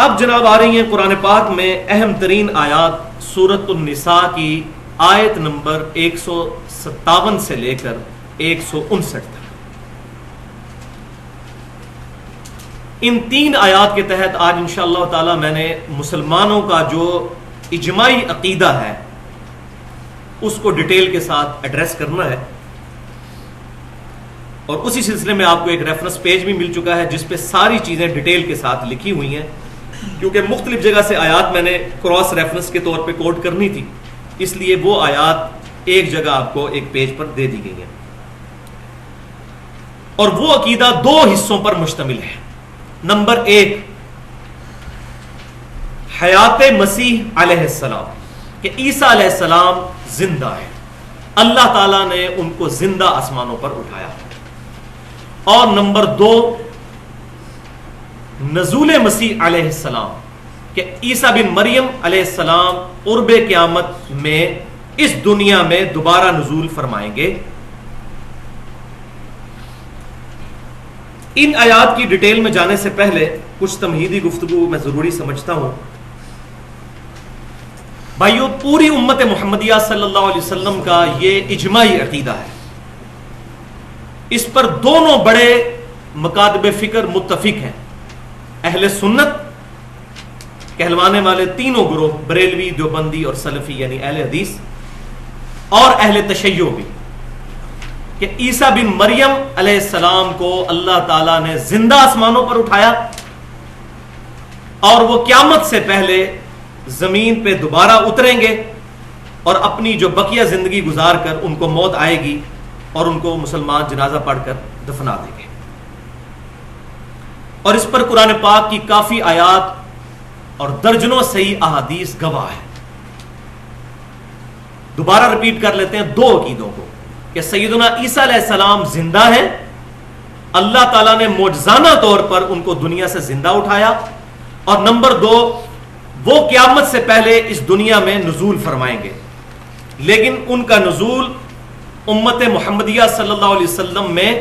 اب جناب آ رہی ہیں قرآن پاک میں اہم ترین آیات سورۃ النساء کی آیت نمبر 157 سے لے کر 159 تک. ان تین آیات کے تحت آج انشاءاللہ تعالی میں نے مسلمانوں کا جو اجماعی عقیدہ ہے اس کو ڈیٹیل کے ساتھ ایڈریس کرنا ہے. اور اسی سلسلے میں آپ کو ایک ریفرنس پیج بھی مل چکا ہے جس پہ ساری چیزیں ڈیٹیل کے ساتھ لکھی ہوئی ہیں، کیونکہ مختلف جگہ سے آیات میں نے کراس ریفرنس کے طور پہ کوٹ کرنی تھی، اس لیے وہ آیات ایک جگہ آپ کو ایک پیج پر دے دی گئی ہیں. اور وہ عقیدہ دو حصوں پر مشتمل ہے. نمبر 1، حیات مسیح علیہ السلام، کہ عیسیٰ علیہ السلام زندہ ہے، اللہ تعالیٰ نے ان کو زندہ آسمانوں پر اٹھایا. اور نمبر 2، نزول مسیح علیہ السلام، کہ عیسیٰ بن مریم علیہ السلام قرب قیامت میں اس دنیا میں دوبارہ نزول فرمائیں گے. ان آیات کی ڈیٹیل میں جانے سے پہلے کچھ تمہیدی گفتگو میں ضروری سمجھتا ہوں. بھائیو، پوری امت محمدیہ صلی اللہ علیہ وسلم کا یہ اجماعی عقیدہ ہے. اس پر دونوں بڑے مکاتب فکر متفق ہیں. اہل سنت کہلوانے والے تینوں گروہ، بریلوی، دیوبندی اور سلفی یعنی اہل حدیث، اور اہل تشیع بھی، کہ عیسیٰ بن مریم علیہ السلام کو اللہ تعالیٰ نے زندہ آسمانوں پر اٹھایا اور وہ قیامت سے پہلے زمین پہ دوبارہ اتریں گے اور اپنی جو بقیہ زندگی گزار کر ان کو موت آئے گی اور ان کو مسلمان جنازہ پڑھ کر دفنا دیں گے. اور اس پر قرآن پاک کی کافی آیات اور درجنوں صحیح احادیث گواہ ہے. دوبارہ ریپیٹ کر لیتے ہیں دو عقیدوں کو، کہ سیدنا عیسیٰ علیہ السلام زندہ ہیں، اللہ تعالیٰ نے معجزانہ طور پر ان کو دنیا سے زندہ اٹھایا. اور نمبر 2، وہ قیامت سے پہلے اس دنیا میں نزول فرمائیں گے، لیکن ان کا نزول امت محمدیہ صلی اللہ علیہ وسلم میں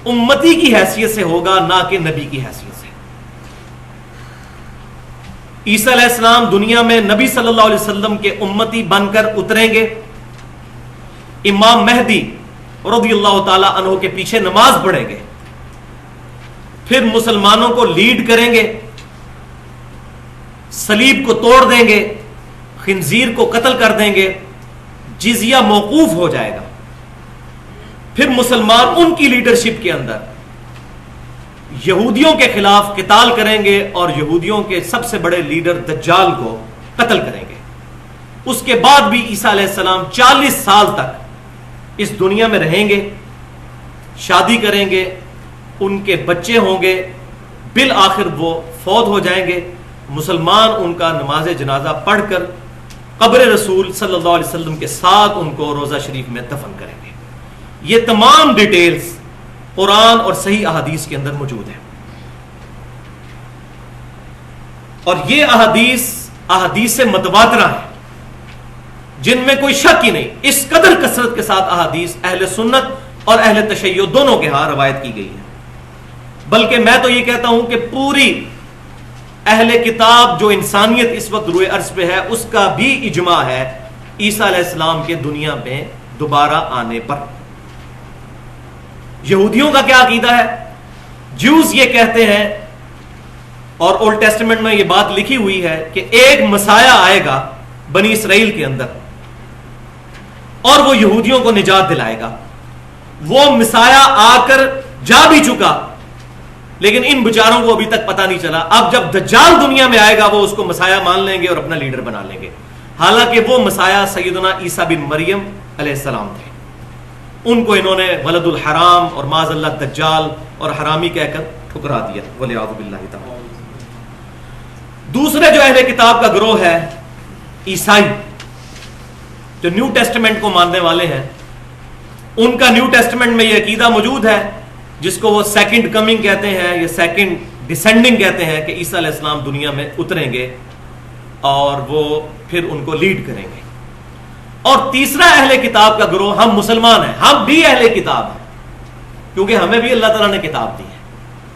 امتی کی حیثیت سے ہوگا، نہ کہ نبی کی حیثیت سے. عیسیٰ علیہ السلام دنیا میں نبی صلی اللہ علیہ وسلم کے امتی بن کر اتریں گے، امام مہدی رضی اللہ تعالی عنہ کے پیچھے نماز پڑھیں گے، پھر مسلمانوں کو لیڈ کریں گے، صلیب کو توڑ دیں گے، خنزیر کو قتل کر دیں گے، جزیہ موقوف ہو جائے گا. پھر مسلمان ان کی لیڈرشپ کے اندر یہودیوں کے خلاف قتال کریں گے اور یہودیوں کے سب سے بڑے لیڈر دجال کو قتل کریں گے. اس کے بعد بھی عیسیٰ علیہ السلام 40 سال تک اس دنیا میں رہیں گے، شادی کریں گے، ان کے بچے ہوں گے، بالآخر وہ فوت ہو جائیں گے. مسلمان ان کا نماز جنازہ پڑھ کر قبر رسول صلی اللہ علیہ وسلم کے ساتھ ان کو روضہ شریف میں دفن کریں گے. یہ تمام ڈیٹیلز قرآن اور صحیح احادیث کے اندر موجود ہیں. اور یہ احادیث متواترہ ہیں جن میں کوئی شک ہی نہیں. اس قدر کثرت کے ساتھ احادیث اہل سنت اور اہل تشیع دونوں کے ہاں روایت کی گئی ہے. بلکہ میں تو یہ کہتا ہوں کہ پوری اہل کتاب جو انسانیت اس وقت روئے ارض پہ ہے اس کا بھی اجماع ہے عیسیٰ علیہ السلام کے دنیا میں دوبارہ آنے پر. یہودیوں کا کیا عقیدہ ہے؟ جیوز یہ کہتے ہیں، اور اولڈ ٹیسٹمنٹ میں یہ بات لکھی ہوئی ہے، کہ ایک مسایہ آئے گا بنی اسرائیل کے اندر اور وہ یہودیوں کو نجات دلائے گا. وہ مسایہ آ کر جا بھی چکا، لیکن ان بیچاروں کو ابھی تک پتہ نہیں چلا. اب جب دجال دنیا میں آئے گا وہ اس کو مسایہ مان لیں گے اور اپنا لیڈر بنا لیں گے، حالانکہ وہ مسایہ سیدنا عیسیٰ بن مریم علیہ السلام تھے. ان کو انہوں نے ولد الحرام اور معاذ اللہ دجال اور حرامی کہہ کر ٹھکرا دیا، والعیاذ باللہ تعالی. دوسرے جو اہل کتاب کا گروہ ہے عیسائی، جو نیو ٹیسٹمنٹ کو ماننے والے ہیں، ان کا نیو ٹیسٹمنٹ میں یہ عقیدہ موجود ہے جس کو وہ سیکنڈ کمنگ کہتے ہیں یا سیکنڈ ڈسینڈنگ کہتے ہیں، کہ عیسیٰ علیہ السلام دنیا میں اتریں گے اور وہ پھر ان کو لیڈ کریں گے. اور تیسرا اہل کتاب کا گروہ، ہم مسلمان ہیں، ہم بھی اہل کتاب ہیں کیونکہ ہمیں بھی اللہ تعالیٰ نے کتاب دی ہے.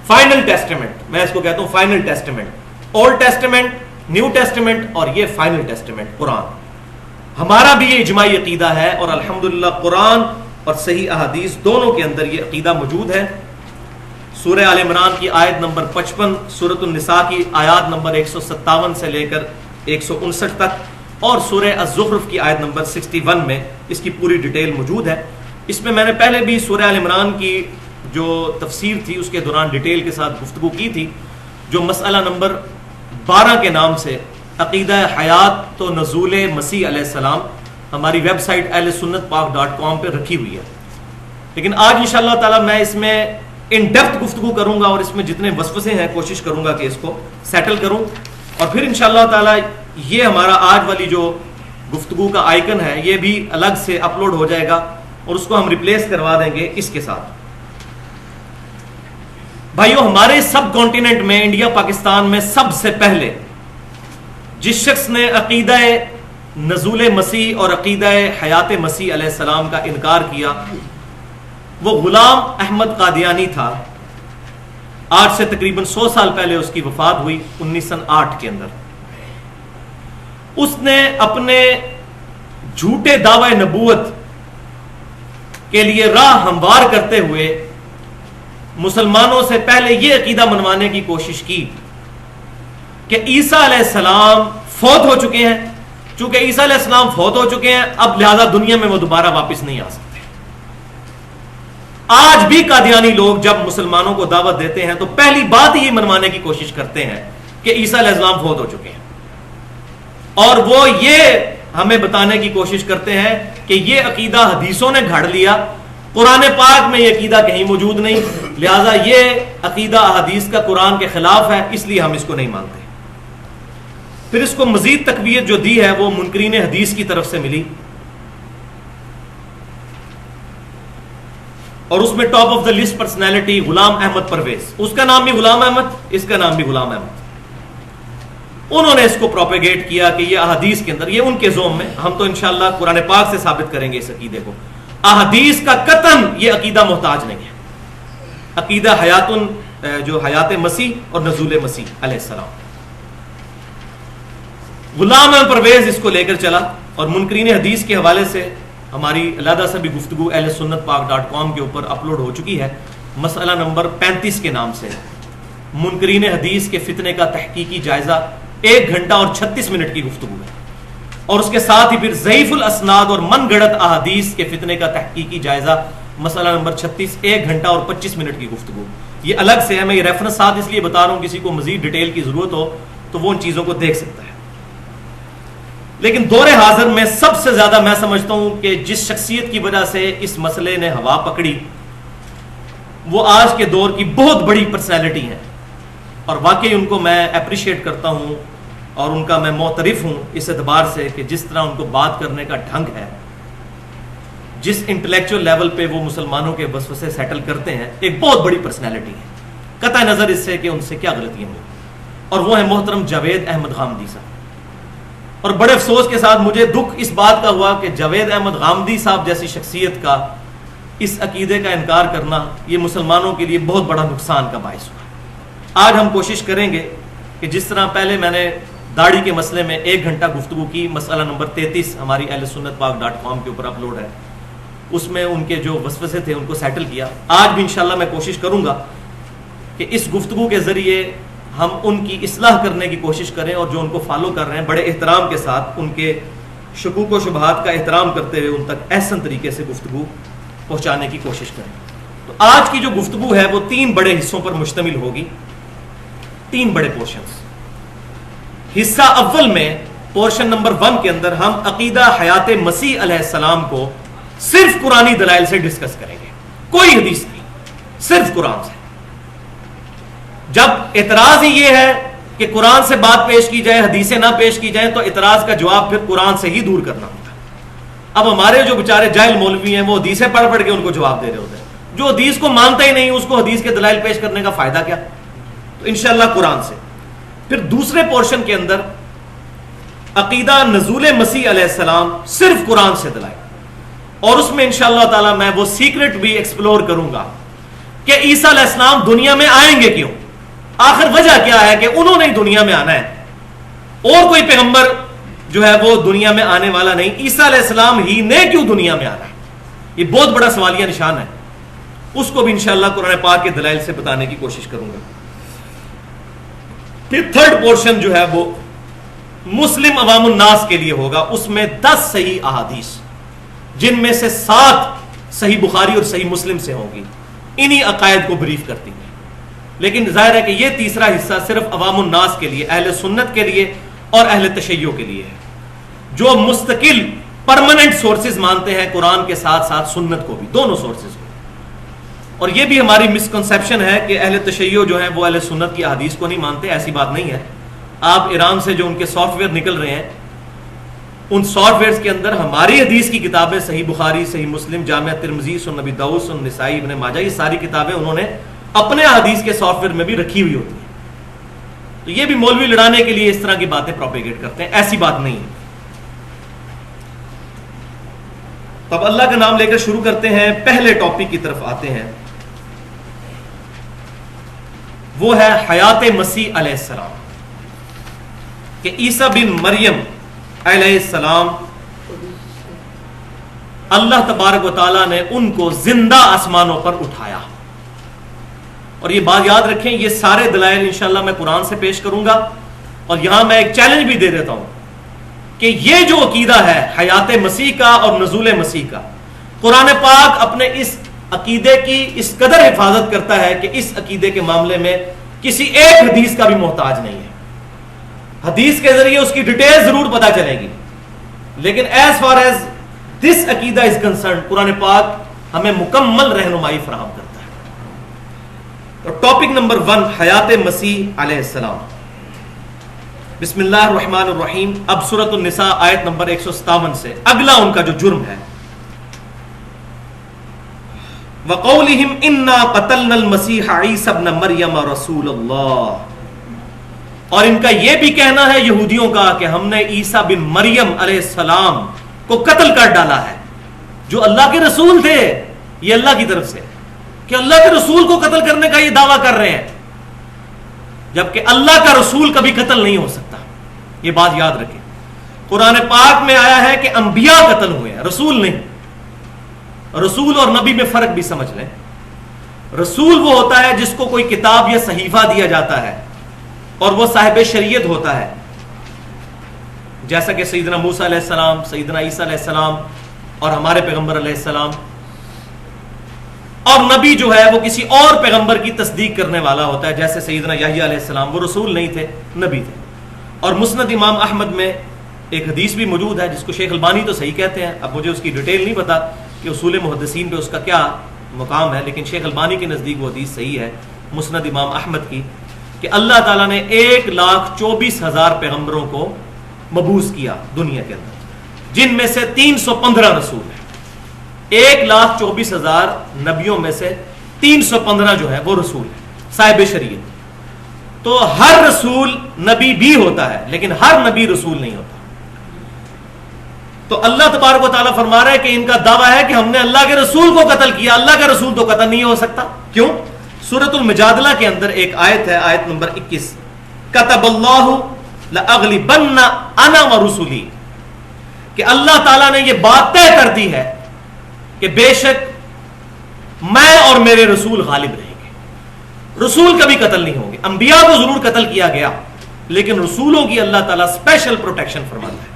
فائنل ٹیسٹمنٹ، میں اس کو کہتا ہوں final testament, old testament, new testament اور یہ فائنل ٹیسٹمنٹ قرآن. ہمارا بھی یہ اجماعی عقیدہ ہے اور الحمدللہ قرآن اور صحیح احادیث دونوں کے اندر یہ عقیدہ موجود ہے. سورہ آل عمران کی آیت نمبر 55، سورۃ النساء کی آیات نمبر 157 سے لے کر 159 تک اور سورہ الزخرف کی آیت نمبر 61 میں اس کی پوری ڈیٹیل موجود ہے. اس میں نے پہلے بھی سورہ آل عمران کی جو تفسیر تھی اس کے دوران ڈیٹیل کے ساتھ گفتگو کی تھی، جو مسئلہ نمبر 12 کے نام سے عقیدہ حیات و نزول مسیح علیہ السلام ہماری ویب سائٹ اہل سنت پاک.com پہ رکھی ہوئی ہے. لیکن آج انشاءاللہ تعالی میں اس میں ان ڈیپتھ گفتگو کروں گا اور اس میں جتنے وسوسے ہیں کوشش کروں گا کہ اس کو سیٹل کروں، اور پھر انشاءاللہ تعالی یہ ہمارا آج والی جو گفتگو کا آئیکن ہے یہ بھی الگ سے اپلوڈ ہو جائے گا اور اس کو ہم ریپلیس کروا دیں گے اس کے ساتھ. بھائیو، ہمارے سب کانٹیننٹ میں، انڈیا پاکستان میں سب سے پہلے جس شخص نے عقیدہ نزول مسیح اور عقیدہ حیات مسیح علیہ السلام کا انکار کیا وہ غلام احمد قادیانی تھا. آج سے تقریباً 100 سال پہلے اس کی وفات ہوئی 1908 کے اندر. اس نے اپنے جھوٹے دعوی نبوت کے لیے راہ ہموار کرتے ہوئے مسلمانوں سے پہلے یہ عقیدہ منوانے کی کوشش کی کہ عیسیٰ علیہ السلام فوت ہو چکے ہیں. چونکہ عیسیٰ علیہ السلام فوت ہو چکے ہیں اب لہذا دنیا میں وہ دوبارہ واپس نہیں آ سکتے. آج بھی قادیانی لوگ جب مسلمانوں کو دعوت دیتے ہیں تو پہلی بات ہی منوانے کی کوشش کرتے ہیں کہ عیسیٰ علیہ السلام فوت ہو چکے ہیں، اور وہ یہ ہمیں بتانے کی کوشش کرتے ہیں کہ یہ عقیدہ حدیثوں نے گھڑ لیا، قرآن پاک میں یہ عقیدہ کہیں موجود نہیں، لہذا یہ عقیدہ حدیث کا قرآن کے خلاف ہے اس لیے ہم اس کو نہیں مانتے. پھر اس کو مزید تقویت جو دی ہے وہ منکرین حدیث کی طرف سے ملی، اور اس میں top of the list personality Ghulam Ahmad Pervez, اس کا نام بھی غلام احمد، اس کا نام بھی غلام احمد. انہوں نے اس کو پروپیگیٹ کیا کہ یہ احادیث کے اندر، یہ ان کے زوم میں، ہم تو انشاءاللہ قرآن پاک سے ثابت کریں گے اس عقیدے کو، احادیث کا قطعاً یہ عقیدہ محتاج نہیں ہے. عقیدہ جو حیات مسیح اور نزول مسیح علیہ السلام. غلام احمد پرویز اس کو لے کر چلا، اور منکرین حدیث کے حوالے سے ہماری علیحدہ سے بھی گفتگو اہل سنت پاک.com کے اوپر اپلوڈ ہو چکی ہے. مسئلہ نمبر 35 کے نام سے منکرین حدیث کے فتنے کا تحقیقی جائزہ 1 گھنٹہ اور 36 منٹ کی گفتگو ہے، اور اس کے ساتھ ہی پھر ضعیف الاسناد اور من گڑت احادیث کے فتنے کا تحقیقی جائزہ مسئلہ نمبر 36 1 گھنٹہ اور 25 منٹ کی گفتگو. یہ الگ سے ہے، میں یہ ریفرنس ساتھ اس لیے بتا رہا ہوں کسی کو مزید ڈیٹیل کی ضرورت ہو تو وہ ان چیزوں کو دیکھ سکتا ہے. لیکن دور حاضر میں سب سے زیادہ میں سمجھتا ہوں کہ جس شخصیت کی وجہ سے اس مسئلے نے ہوا پکڑی وہ آج کے دور کی بہت بڑی پرسنالٹی ہیں، اور واقعی ان کو میں اپریشیٹ کرتا ہوں اور ان کا میں معترف ہوں اس اعتبار سے کہ جس طرح ان کو بات کرنے کا ڈھنگ ہے، جس انٹلیکچوئل لیول پہ وہ مسلمانوں کے وسوسے سیٹل کرتے ہیں، ایک بہت بڑی پرسنالٹی ہے قطع نظر اس سے کہ ان سے کیا غلطیاں ہوئی. اور وہ ہے محترم جاوید احمد غامدی صاحب. اور بڑے افسوس کے ساتھ مجھے دکھ اس بات کا ہوا کہ جاوید احمد غامدی صاحب جیسی شخصیت کا اس عقیدے کا انکار کرنا یہ مسلمانوں کے لیے بہت بڑا نقصان کا باعث ہوا. آج ہم کوشش کریں گے کہ جس طرح پہلے میں نے داڑھی کے مسئلے میں 1 گھنٹہ گفتگو کی، مسئلہ نمبر 33 ہماری اہل سنت پاک.com کے اوپر اپلوڈ ہے، اس میں ان کے جو وسوسے تھے ان کو سیٹل کیا. آج بھی انشاءاللہ میں کوشش کروں گا کہ اس گفتگو کے ذریعے ہم ان کی اصلاح کرنے کی کوشش کریں، اور جو ان کو فالو کر رہے ہیں بڑے احترام کے ساتھ ان کے شکوک و شبہات کا احترام کرتے ہوئے ان تک احسن طریقے سے گفتگو پہنچانے کی کوشش کریں. تو آج کی جو گفتگو ہے وہ 3 بڑے حصوں پر مشتمل ہوگی، 3 بڑے پورشنز. حصہ اول میں پورشن نمبر 1 کے اندر ہم عقیدہ حیات مسیح علیہ السلام کو صرف قرآنی دلائل سے ڈسکس کریں گے، کوئی حدیث نہیں، صرف قرآن سے. جب اعتراض ہی یہ ہے کہ قرآن سے بات پیش کی جائے حدیثیں نہ پیش کی جائیں تو اعتراض کا جواب پھر قرآن سے ہی دور کرنا ہوتا ہے. اب ہمارے جو بیچارے جاہل مولوی ہیں وہ حدیثیں پڑھ پڑھ کے ان کو جواب دے رہے ہوتے ہیں، جو حدیث کو مانتا ہی نہیں اس کو حدیث کے دلائل پیش کرنے کا فائدہ کیا. تو انشاءاللہ قرآن سے. پھر دوسرے پورشن کے اندر عقیدہ نزول مسیح علیہ السلام صرف قرآن سے دلائل، اور اس میں انشاءاللہ تعالی میں وہ سیکرٹ بھی ایکسپلور کروں گا کہ عیسیٰ علیہ السلام دنیا میں آئیں گے کیوں. آخر وجہ کیا ہے کہ انہوں نے ہی دنیا میں آنا ہے، اور کوئی پیغمبر جو ہے وہ دنیا میں آنے والا نہیں، عیسیٰ علیہ السلام ہی نے کیوں دنیا میں آنا ہے؟ یہ بہت بڑا سوالیہ نشان ہے، اس کو بھی انشاءاللہ قرآن پاک کے دلائل سے بتانے کی کوشش کروں گا۔ پھر تھرڈ پورشن جو ہے وہ مسلم عوام الناس کے لیے ہوگا، اس میں 10 صحیح احادیث، جن میں سے 7 صحیح بخاری اور صحیح مسلم سے ہوں گی، انہی عقائد کو بریف کرتی ہیں۔ لیکن ظاہر ہے کہ یہ تیسرا حصہ صرف عوام الناس کے لیے، اہل سنت کے لیے اور اہل تشیع کے لیے ہے، جو مستقل پرماننٹ سورسز مانتے ہیں قرآن کے ساتھ ساتھ سنت کو بھی، دونوں سورسز کو۔ اور یہ بھی ہماری مسکنسیپشن ہے کہ اہل تشیع جو ہیں وہ اہل سنت کی احادیث کو نہیں مانتے، ایسی بات نہیں ہے۔ آپ ایران سے جو ان کے سافٹ ویئر نکل رہے ہیں، ان سافٹ ویئرز کے اندر ہماری حدیث کی کتابیں، صحیح بخاری، صحیح مسلم، جامع ترمذی، سنن نبی داؤد، سنن نسائی، ابن ماجہ، یہ ساری کتابیں انہوں نے اپنے حدیث کے سافٹ ویئر میں بھی رکھی ہوئی ہوتی ہیں۔ تو یہ بھی مولوی لڑانے کے لیے اس طرح کی باتیں پروپیگیٹ کرتے ہیں، ایسی بات نہیں ہے۔ تو اب اللہ کا نام لے کر شروع کرتے ہیں، پہلے ٹاپک کی طرف آتے ہیں، وہ ہے حیات مسیح علیہ السلام، کہ عیسیٰ بن مریم علیہ السلام اللہ تبارک و تعالیٰ نے ان کو زندہ آسمانوں پر اٹھایا۔ اور یہ بات یاد رکھیں، یہ سارے دلائل انشاءاللہ میں قرآن سے پیش کروں گا، اور یہاں میں ایک چیلنج بھی دے دیتا ہوں کہ یہ جو عقیدہ ہے حیات مسیح کا اور نزول مسیح کا، قرآن پاک اپنے اس عقیدے کی اس قدر حفاظت کرتا ہے کہ اس عقیدے کے معاملے میں کسی ایک حدیث کا بھی محتاج نہیں ہے۔ حدیث کے ذریعے اس کی ڈیٹیل ضرور پتا چلے گی، لیکن ایز فار ایز دس عقیدہ از کنسرن، قرآن پاک ہمیں مکمل رہنمائی فراہم کرتا ہے۔ تو ٹاپک نمبر 1، حیات مسیح علیہ السلام۔ بسم اللہ الرحمن الرحیم۔ اب سورۃ النساء آیت نمبر 157 سے اگلا ان کا جو جرم ہے، وَقَوْلِهِمْ إِنَّا قَتَلْنَا الْمَسِيحَ عِيسَى ابْنَ مَرْيَمَ رَسُولَ اللَّهِ، اور ان کا یہ بھی کہنا ہے یہودیوں کا کہ ہم نے عیسیٰ بن مریم علیہ السلام کو قتل کر ڈالا ہے، جو اللہ کے رسول تھے، یہ اللہ کی طرف سے کہ اللہ کے رسول کو قتل کرنے کا یہ دعویٰ کر رہے ہیں، جبکہ اللہ کا رسول کبھی قتل نہیں ہو سکتا۔ یہ بات یاد رکھیں، قرآن پاک میں آیا ہے کہ انبیاء قتل ہوئے ہیں، رسول نہیں۔ رسول اور نبی میں فرق بھی سمجھ لیں۔ رسول وہ ہوتا ہے جس کو کوئی کتاب یا صحیفہ دیا جاتا ہے اور وہ صاحب شریعت ہوتا ہے، جیسا کہ سیدنا موسیٰ علیہ السلام، سیدنا عیسیٰ علیہ السلام اور ہمارے پیغمبر علیہ السلام۔ اور نبی جو ہے وہ کسی اور پیغمبر کی تصدیق کرنے والا ہوتا ہے، جیسے سیدنا یحییٰ علیہ السلام، وہ رسول نہیں تھے، نبی تھے۔ اور مسند امام احمد میں ایک حدیث بھی موجود ہے جس کو شیخ البانی تو صحیح کہتے ہیں، اب مجھے اس کی ڈیٹیل نہیں پتا کہ اصول محدثین پہ اس کا کیا مقام ہے، لیکن شیخ البانی کے نزدیک وہ حدیث صحیح ہے مسند امام احمد کی، کہ اللہ تعالیٰ نے 1,24,000 پیغمبروں کو مبعوث کیا دنیا کے اندر، جن میں سے 315 رسول ہیں۔ 1,24,000 نبیوں میں سے 315 جو ہے وہ رسول ہیں، صاحب شریعت۔ تو ہر رسول نبی بھی ہوتا ہے، لیکن ہر نبی رسول نہیں ہوتا۔ تو اللہ تبارک و تعالیٰ فرما رہا ہے کہ ان کا دعویٰ ہے کہ ہم نے اللہ کے رسول کو قتل کیا، اللہ کا رسول تو قتل نہیں ہو سکتا۔ کیوں؟ سورۃ المجادلہ کے اندر ایک آیت ہے، آیت نمبر 21، کتب اللہ لأغلبن انا ورسلی، کہ اللہ تعالیٰ نے یہ بات طے کر دی ہے کہ بے شک میں اور میرے رسول غالب رہیں گے۔ رسول کبھی قتل نہیں ہوں گے، انبیاء کو ضرور قتل کیا گیا، لیکن رسولوں کی اللہ تعالیٰ اسپیشل پروٹیکشن فرماتا ہے۔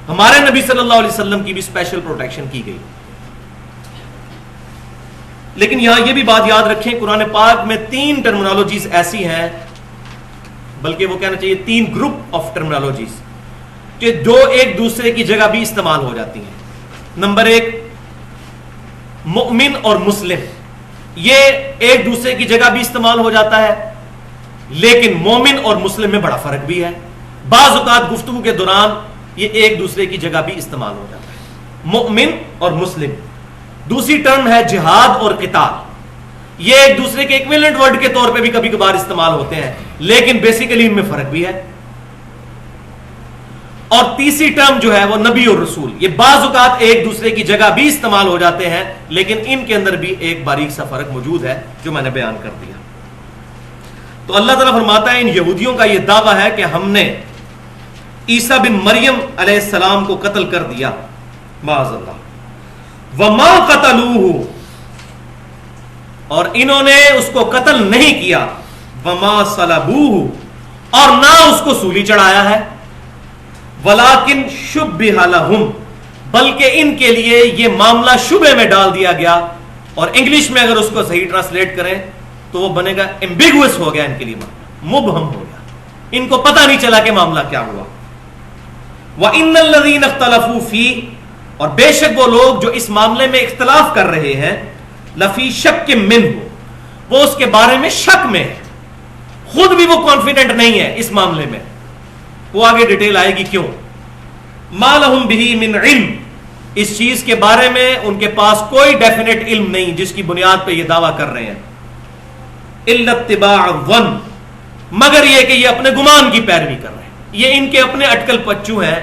ہمارے نبی صلی اللہ علیہ وسلم کی بھی اسپیشل پروٹیکشن کی گئی۔ لیکن یہاں یہ بھی بات یاد رکھیں، قرآن پاک میں 3 ٹرمنالوجیز ایسی ہیں، بلکہ وہ کہنا چاہیے 3 گروپ آف ٹرمنالوجیز، کہ جو ایک دوسرے کی جگہ بھی استعمال ہو جاتی ہیں۔ نمبر 1، مؤمن اور مسلم، یہ ایک دوسرے کی جگہ بھی استعمال ہو جاتا ہے، لیکن مومن اور مسلم میں بڑا فرق بھی ہے۔ بعض اوقات گفتگو کے دوران یہ ایک دوسرے کی جگہ بھی استعمال ہو جاتا ہے، مؤمن اور مسلم۔ دوسری ٹرم ہے جہاد اور قتال، یہ ایک دوسرے کے ایکویلنٹ ورڈ کے طور پہ بھی کبھی کبھار استعمال ہوتے ہیں، لیکن بیسیکلی ان میں فرق بھی ہے۔ اور تیسری ٹرم جو ہے وہ نبی اور رسول، یہ بعض اوقات ایک دوسرے کی جگہ بھی استعمال ہو جاتے ہیں، لیکن ان کے اندر بھی ایک باریک سا فرق موجود ہے جو میں نے بیان کر دیا۔ تو اللہ تعالیٰ فرماتا ہے ان یہودیوں کا یہ دعویٰ ہے کہ ہم نے عیسیٰ بن مریم علیہ السلام کو قتل کر دیا، معاذ اللہ، وما قتلوہ، اور انہوں نے اس کو قتل نہیں کیا، وما صلبوہ، اور نہ اس کو سولی چڑھایا ہے، ولیکن شبہ لہم، بلکہ ان کے لیے یہ معاملہ شبہ میں ڈال دیا گیا، اور انگلش میں اگر اس کو صحیح ٹرانسلیٹ کریں تو وہ بنے گا ایمبیگوس ہو گیا، ان کے لیے مبہم ہو گیا، ان کو پتہ نہیں چلا کہ معاملہ کیا ہوا۔ وَإِنَّ الَّذِينَ اخْتَلَفُوا فِيهِ، اور بے شک وہ لوگ جو اس معاملے میں اختلاف کر رہے ہیں، لفی شک منہ، وہ اس کے بارے میں شک میں ہے، خود بھی وہ کانفیڈنٹ نہیں ہے اس معاملے میں، وہ آگے ڈیٹیل آئے گی کیوں۔ ما لہم بہ من علم، اس چیز کے بارے میں ان کے پاس کوئی ڈیفینیٹ علم نہیں جس کی بنیاد پہ یہ دعویٰ کر رہے ہیں، الا اتباع الظن، مگر یہ کہ یہ اپنے گمان کی پیروی کر رہے ہیں، یہ ان کے اپنے اٹکل پچو ہیں،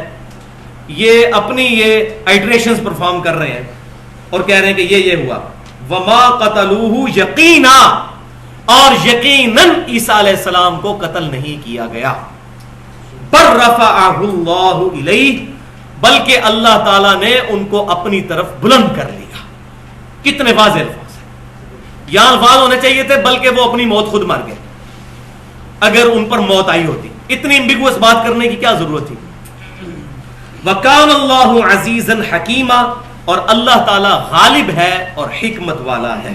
یہ اپنی یہ آئٹریشنز پرفارم کر رہے ہیں اور کہہ رہے ہیں کہ یہ ہوا۔ وما قتلوہ یقینا، اور یقیناً عیسیٰ علیہ السلام کو قتل نہیں کیا گیا، بل رفعہ اللہ الیہ، بلکہ اللہ تعالیٰ نے ان کو اپنی طرف بلند کر لیا۔ کتنے واضح الفاظ ہیں، یہاں الفاظ ہونے چاہیے تھے بلکہ وہ اپنی موت خود مر گئے، اگر ان پر موت آئی ہوتی، اتنی ایمبیگوس بات کرنے کی کیا ضرورت تھی۔ وَكَانَ اللَّهُ عَزِيزًا حَكِيمًا، اور اللہ تعالیٰ غالب ہے اور حکمت والا ہے۔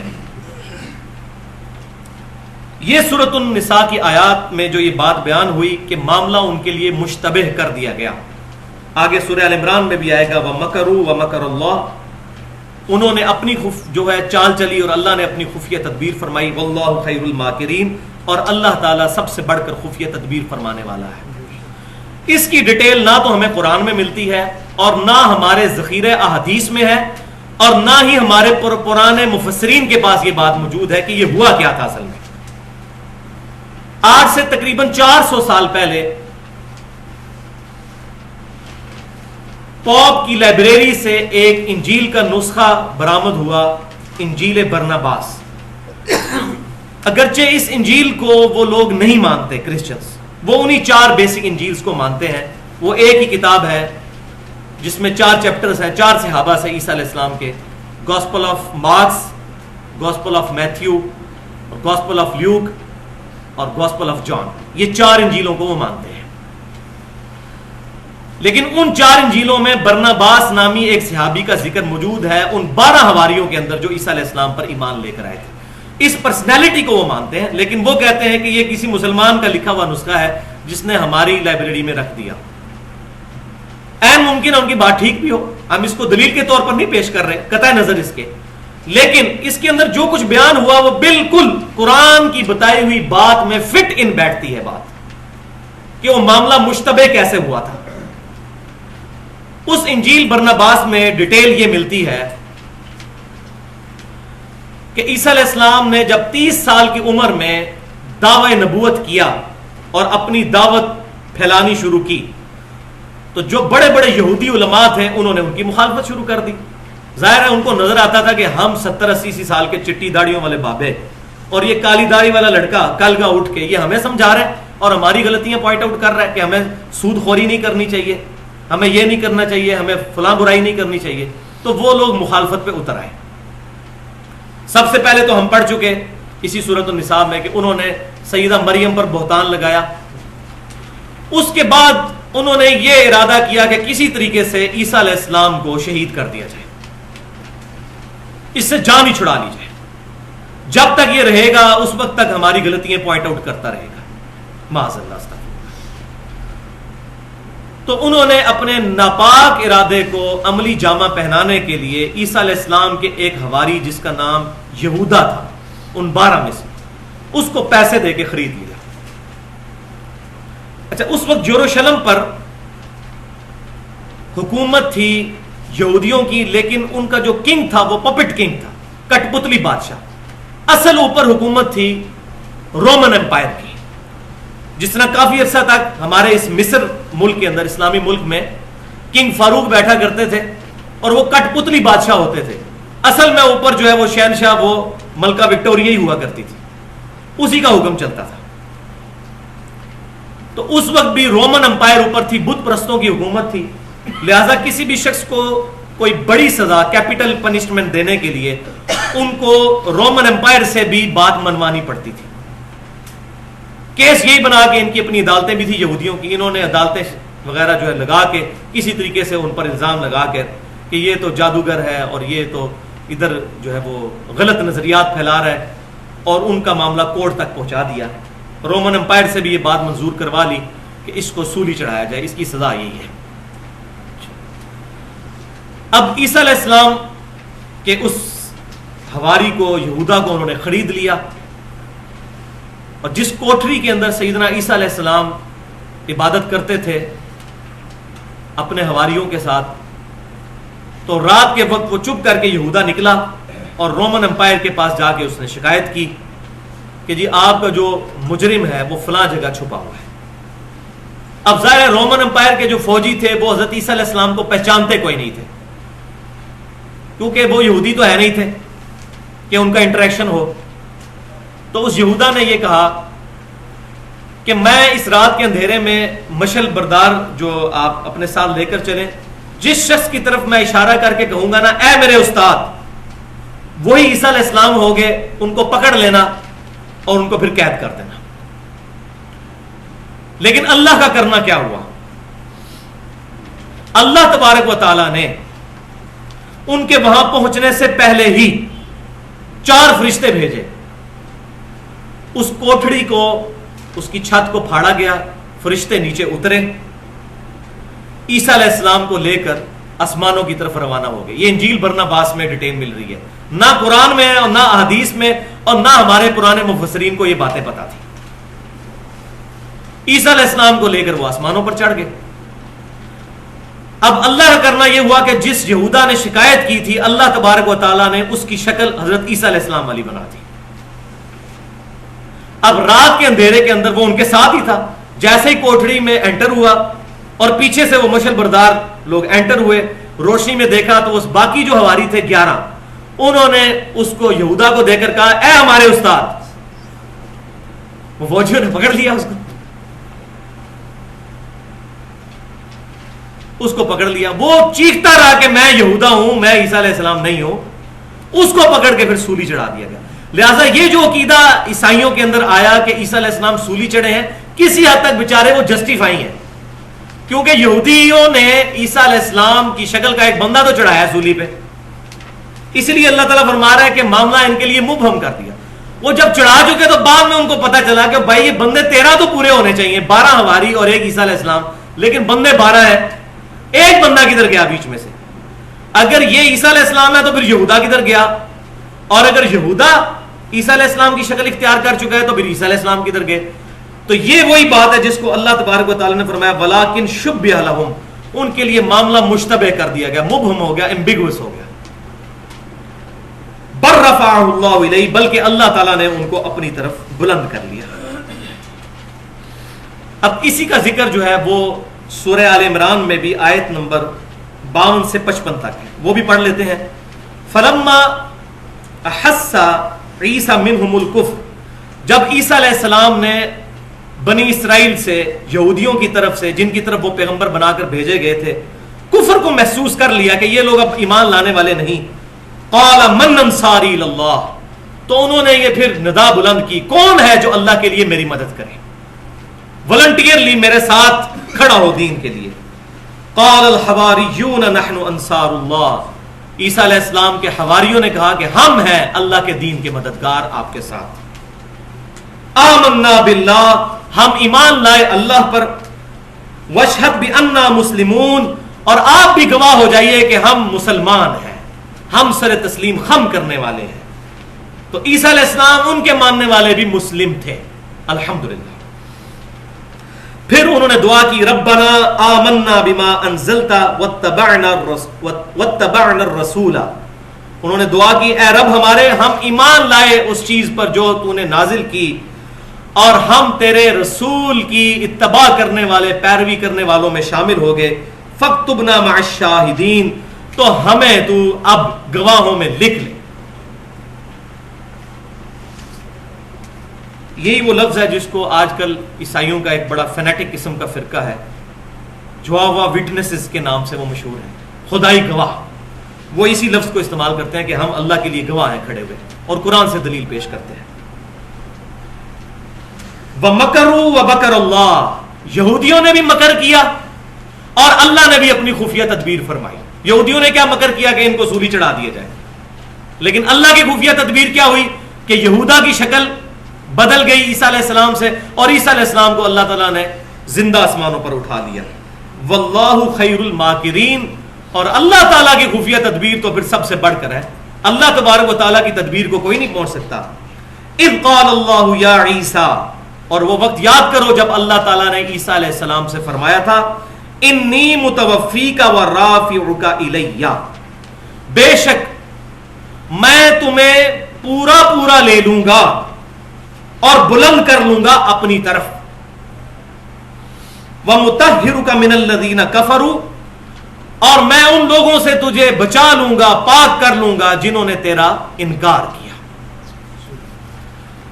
یہ سورۃ النساء کی آیات میں جو یہ بات بیان ہوئی کہ معاملہ ان کے لیے مشتبہ کر دیا گیا، آگے سورہ ال عمران میں بھی آئے گا وَمَكَرُوا وَمَكَرَ اللَّهُ، انہوں نے اپنی جو ہے چال چلی اور اللہ نے اپنی خفیہ تدبیر فرمائی، وَاللَّهُ خَيْرُ الْمَاكِرِينَ، اور اللہ تعالیٰ سب سے بڑھ کر خفیہ تدبیر فرمانے والا ہے۔ اس کی ڈیٹیل نہ تو ہمیں قرآن میں ملتی ہے اور نہ ہمارے ذخیرہ احادیث میں ہے، اور نہ ہی ہمارے پرانے مفسرین کے پاس یہ بات موجود ہے کہ یہ ہوا کیا تھا اصل میں۔ آج سے تقریباً 400 سال پہلے پوپ کی لائبریری سے ایک انجیل کا نسخہ برآمد ہوا، انجیل برناباس۔ اگرچہ اس انجیل کو وہ لوگ نہیں مانتے، کرسچنز، وہ انہی 4 بیسک انجیلز کو مانتے ہیں۔ وہ ایک ہی کتاب ہے جس میں 4 چیپٹرز ہیں، 4 صحابہ سے عیسیٰ علیہ السلام کے، gospel of marks, gospel of Matthew, gospel of Luke اور گاسپل آف جان، یہ 4 انجیلوں کو وہ مانتے ہیں۔ لیکن ان 4 انجیلوں میں برناباس نامی ایک صحابی کا ذکر موجود ہے ان 12 حواریوں کے اندر جو عیسیٰ علیہ السلام پر ایمان لے کر آئے تھے۔ اس پرسنالٹی کو وہ مانتے ہیں، لیکن وہ کہتے ہیں کہ یہ کسی مسلمان کا لکھا ہوا نسخہ ہے جس نے ہماری لائبریری میں رکھ دیا۔ این ممکن ہے ان کی بات ٹھیک بھی ہو، ہم اس کو دلیل کے طور پر نہیں پیش کر رہے قطع نظر اس کے، لیکن اس کے اندر جو کچھ بیان ہوا وہ بالکل قرآن کی بتائی ہوئی بات میں فٹ ان بیٹھتی ہے بات، کہ وہ معاملہ مشتبہ کیسے ہوا تھا۔ اس انجیل برناباس میں ڈیٹیل یہ ملتی ہے کہ عیسیٰ علیہ السلام نے جب 30 سال کی عمر میں دعوی نبوت کیا اور اپنی دعوت پھیلانی شروع کی، تو جو بڑے بڑے یہودی علماء تھے انہوں نے ان کی مخالفت شروع کر دی۔ ظاہر ہے ان کو نظر آتا تھا کہ ہم 70-80 سال کے چٹی داڑیوں والے بابے اور یہ کالی داڑھی والا لڑکا کل کا اٹھ کے یہ ہمیں سمجھا رہا ہے اور ہماری غلطیاں پوائنٹ آؤٹ کر رہا ہے کہ ہمیں سود خوری نہیں کرنی چاہیے، ہمیں یہ نہیں کرنا چاہیے، ہمیں فلاں برائی نہیں کرنی چاہیے۔ تو وہ لوگ مخالفت پہ اتر آئے۔ سب سے پہلے تو ہم پڑھ چکے اسی سورۃ النساء میں کہ انہوں نے سیدہ مریم پر بہتان لگایا، اس کے بعد انہوں نے یہ ارادہ کیا کہ کسی طریقے سے عیسیٰ علیہ السلام کو شہید کر دیا جائے، اس سے جان ہی چھڑا لی جائے، جب تک یہ رہے گا اس وقت تک ہماری غلطیاں پوائنٹ آؤٹ کرتا رہے گا، معاذ اللہ۔ تو انہوں نے اپنے ناپاک ارادے کو عملی جامہ پہنانے کے لیے عیسیٰ علیہ السلام کے ایک حواری جس کا نام یہودا تھا، ان 12 میں سے، اس کو پیسے دے کے خرید لیا۔ اچھا، اس وقت یروشلم پر حکومت تھی یہودیوں کی، لیکن ان کا جو کنگ تھا وہ پپٹ کنگ تھا، کٹ پتلی بادشاہ۔ اصل اوپر حکومت تھی رومن امپائر کی، جس طرح کافی عرصہ تک ہمارے اس مصر ملک کے اندر، اسلامی ملک میں کنگ فاروق بیٹھا کرتے تھے اور وہ کٹ پتلی بادشاہ ہوتے تھے، اصل میں اوپر جو ہے وہ شہنشاہ، وہ ملکہ وکٹوریہ ہی ہوا کرتی تھی، اسی کا حکم چلتا تھا۔ تو اس وقت بھی رومن امپائر اوپر تھی، بت پرستوں کی حکومت تھی، لہذا کسی بھی شخص کو کوئی بڑی سزا، کیپٹل پنشمنٹ دینے کے لیے ان کو رومن امپائر سے بھی بات منوانی پڑتی تھی۔ کیس یہی بنا کے ان کی اپنی عدالتیں بھی تھی یہودیوں کی، انہوں نے عدالتیں وغیرہ جو ہے لگا کے کسی طریقے سے ان پر الزام لگا کے کہ یہ تو جادوگر ہے اور یہ تو ادھر جو ہے وہ غلط نظریات پھیلا رہا ہے، اور ان کا معاملہ کورٹ تک پہنچا دیا۔ رومن امپائر سے بھی یہ بات منظور کروا لی کہ اس کو سولی چڑھایا جائے، اس کی سزا یہی ہے۔ اب عیسیٰ علیہ السلام کے اس حواری کو، یہودا کو انہوں نے خرید لیا، اور جس کوٹری کے اندر سیدنا عیسیٰ علیہ السلام عبادت کرتے تھے اپنے حواریوں کے ساتھ، تو رات کے وقت وہ چپ کر کے یہودا نکلا اور رومن امپائر کے پاس جا کے اس نے شکایت کی کہ جی آپ کا جو مجرم ہے وہ فلاں جگہ چھپا ہوا ہے۔ اب ظاہر رومن امپائر کے جو فوجی تھے وہ حضرت عیسیٰ علیہ السلام کو پہچانتے کوئی نہیں تھے، کیونکہ وہ یہودی تو ہے نہیں تھے کہ ان کا انٹریکشن ہو۔ تو اس یہودا نے یہ کہا کہ میں اس رات کے اندھیرے میں مشل بردار جو آپ اپنے ساتھ لے کر چلیں، جس شخص کی طرف میں اشارہ کر کے کہوں گا نا اے میرے استاد، وہی عیسیٰ علیہ السلام ہوگے، ان کو پکڑ لینا اور ان کو پھر قید کر دینا۔ لیکن اللہ کا کرنا کیا ہوا؟ اللہ تبارک و تعالیٰ نے ان کے وہاں پہنچنے سے پہلے ہی 4 فرشتے بھیجے۔ اس کوٹھڑی کو، اس کی چھت کو پھاڑا گیا، فرشتے نیچے اترے، عیسیٰ علیہ السلام کو لے کر آسمانوں کی طرف روانہ ہو گئے۔ یہ انجیل برناباس میں ڈیٹیل مل رہی ہے، نہ قرآن میں اور نہ احادیث میں اور نہ ہمارے پرانے مفسرین کو یہ باتیں پتہ تھی۔ عیسیٰ علیہ السلام کو لے کر وہ آسمانوں پر چڑھ گئے۔ اب اللہ کا کرنا یہ ہوا کہ جس یہودا نے شکایت کی تھی، اللہ تبارک و تعالیٰ نے اس کی شکل حضرت عیسیٰ علیہ السلام والی بنا دی۔ اب رات کے اندھیرے کے اندر وہ ان کے ساتھ ہی تھا، جیسے ہی کوٹھڑی میں انٹر ہوا اور پیچھے سے وہ مشل بردار لوگ انٹر ہوئے، روشنی میں دیکھا تو اس باقی جو حواری تھے 11، انہوں نے اس کو یہودا کو دے کر کہا اے ہمارے استاد۔ وہ فوجیوں نے پکڑ لیا، اس کو پکڑ لیا، وہ چیختا رہا کہ میں یہودا ہوں، میں عیسیٰ علیہ السلام نہیں ہوں، اس کو پکڑ کے پھر سولی چڑھا دیا گیا۔ لہٰذا یہ جو عقیدہ عیسائیوں کے اندر آیا کہ عیسیٰ علیہ السلام سولی چڑھے ہیں، کسی حد تک بیچارے وہ جسٹیفائی ہیں، کیونکہ یہودیوں نے عیسیٰ علیہ السلام کی شکل کا ایک بندہ تو چڑھایا سولی پہ، اس لیے اللہ تعالیٰ فرما رہا ہے کہ معاملہ ان کے لیے مبہم کر دیا۔ وہ جب چڑھا چکے تو بعد میں ان کو پتا چلا کہ بھائی یہ بندے 13 تو پورے ہونے چاہیے، 12 حواری اور ایک عیسیٰ علیہ السلام، لیکن بندے 12 ہیں، ایک بندہ کدھر گیا بیچ میں سے؟ اگر یہ عیسیٰ علیہ السلام ہے تو پھر یہودا کدھر گیا؟ اور اگر یہودا عیسیٰ علیہ السلام کی شکل اختیار کر چکا ہے تو پھر عیسیٰ علیہ السلام کدھر گئے؟ تو یہ وہی بات ہے جس کو اللہ تبارک و تعالیٰ نے فرمایا وَلَٰكِن شُبِّهَ لَهُمْ، ان کے لیے معاملہ مشتبہ کر دیا گیا، مبہم ہو گیا، ایمبیگوس ہو گیا۔ بَل رَفَعَهُ اللَّهُ إِلَيْهِ، بلکہ اللہ تعالیٰ نے ان کو اپنی طرف بلند کر لیا۔ اب اسی کا ذکر جو ہے وہ سورہ آل عمران میں بھی آیت نمبر 52 سے 55 تک ہے، وہ بھی پڑھ لیتے ہیں۔ فَلَمَّا أَحَسَّ عِيسَىٰ مِنْهُمُ الْكُفْرَ، جب عیسیٰ علیہ السلام نے بنی اسرائیل سے، یہودیوں کی طرف سے جن کی طرف وہ پیغمبر بنا کر بھیجے گئے تھے، کفر کو محسوس کر لیا کہ یہ لوگ اب ایمان لانے والے نہیں، قَالَ مَنْ أَنصَارِي إِلَى اللَّهِ، تو انہوں نے یہ پھر ندا بلند کی، کون ہے جو اللہ کے لیے میری مدد کرے، والنٹیئرلی میرے ساتھ کھڑا ہو دین کے لیے۔ قَالَ الْحَوَارِيُّونَ نَحْنُ أَنصَارُ اللَّهِ، عیسیٰ علیہ السلام کے حواریوں نے کہا کہ ہم ہیں اللہ کے دین کے مددگار آپ کے ساتھ۔ آمنا باللہ، ہم ایمان لائے اللہ پر، واشہد بأننا مسلمون، اور آپ بھی گواہ ہو جائیے کہ ہم مسلمان ہیں، ہم سر تسلیم خم کرنے والے ہیں۔ تو عیسیٰ علیہ السلام ان کے ماننے والے بھی مسلم تھے، الحمدللہ۔ پھر انہوں نے دعا کی ربنا آمنا بما انزلت واتبعنا الرسول، انہوں نے دعا کی اے رب ہمارے، ہم ایمان لائے اس چیز پر جو تو نے نازل کی، اور ہم تیرے رسول کی اتباع کرنے والے، پیروی کرنے والوں میں شامل ہو گئے۔ فاکتبنا مع الشاہدین، تو ہمیں تو اب گواہوں میں لکھ لے۔ یہی وہ لفظ ہے جس کو آج کل عیسائیوں کا ایک بڑا فینیٹک قسم کا فرقہ ہے، جواوا وٹنسز کے نام سے وہ مشہور ہے، خدائی گواہ، وہ اسی لفظ کو استعمال کرتے ہیں کہ ہم اللہ کے لیے گواہ ہیں کھڑے ہوئے، اور قرآن سے دلیل پیش کرتے ہیں۔ وَمَكَرُوا وَبَكَرَ اللَّهُ، یہودیوں نے بھی مکر کیا اور اللہ نے بھی اپنی خفیہ تدبیر فرمائی۔ یہودیوں نے کیا مکر کیا کہ ان کو سولی چڑھا دیا جائے، لیکن اللہ کی خفیہ تدبیر کیا ہوئی کہ یہودا کی شکل بدل گئی عیسیٰ علیہ السلام سے، اور عیسیٰ علیہ السلام کو اللہ تعالیٰ نے زندہ آسمانوں پر اٹھا لیا۔ واللہ خیر الماکرین، اور اللہ تعالیٰ کی خفیہ تدبیر تو پھر سب سے بڑھ کر ہے، اللہ تبارک و تعالیٰ کی تدبیر کو کوئی نہیں پہنچ سکتا۔ اذ قال اللہ یا عیسیٰ، اور وہ وقت یاد کرو جب اللہ تعالیٰ نے عیسیٰ علیہ السلام سے فرمایا تھا انی متوفیک ورافعک الی، بے شک میں تمہیں پورا پورا لے لوں گا اور بلند کر لوں گا اپنی طرف، وَمُطَهِّرُكَ مِنَ الَّذِينَ كَفَرُوا، اور میں ان لوگوں سے تجھے بچا لوں گا، پاک کر لوں گا جنہوں نے تیرا انکار کیا۔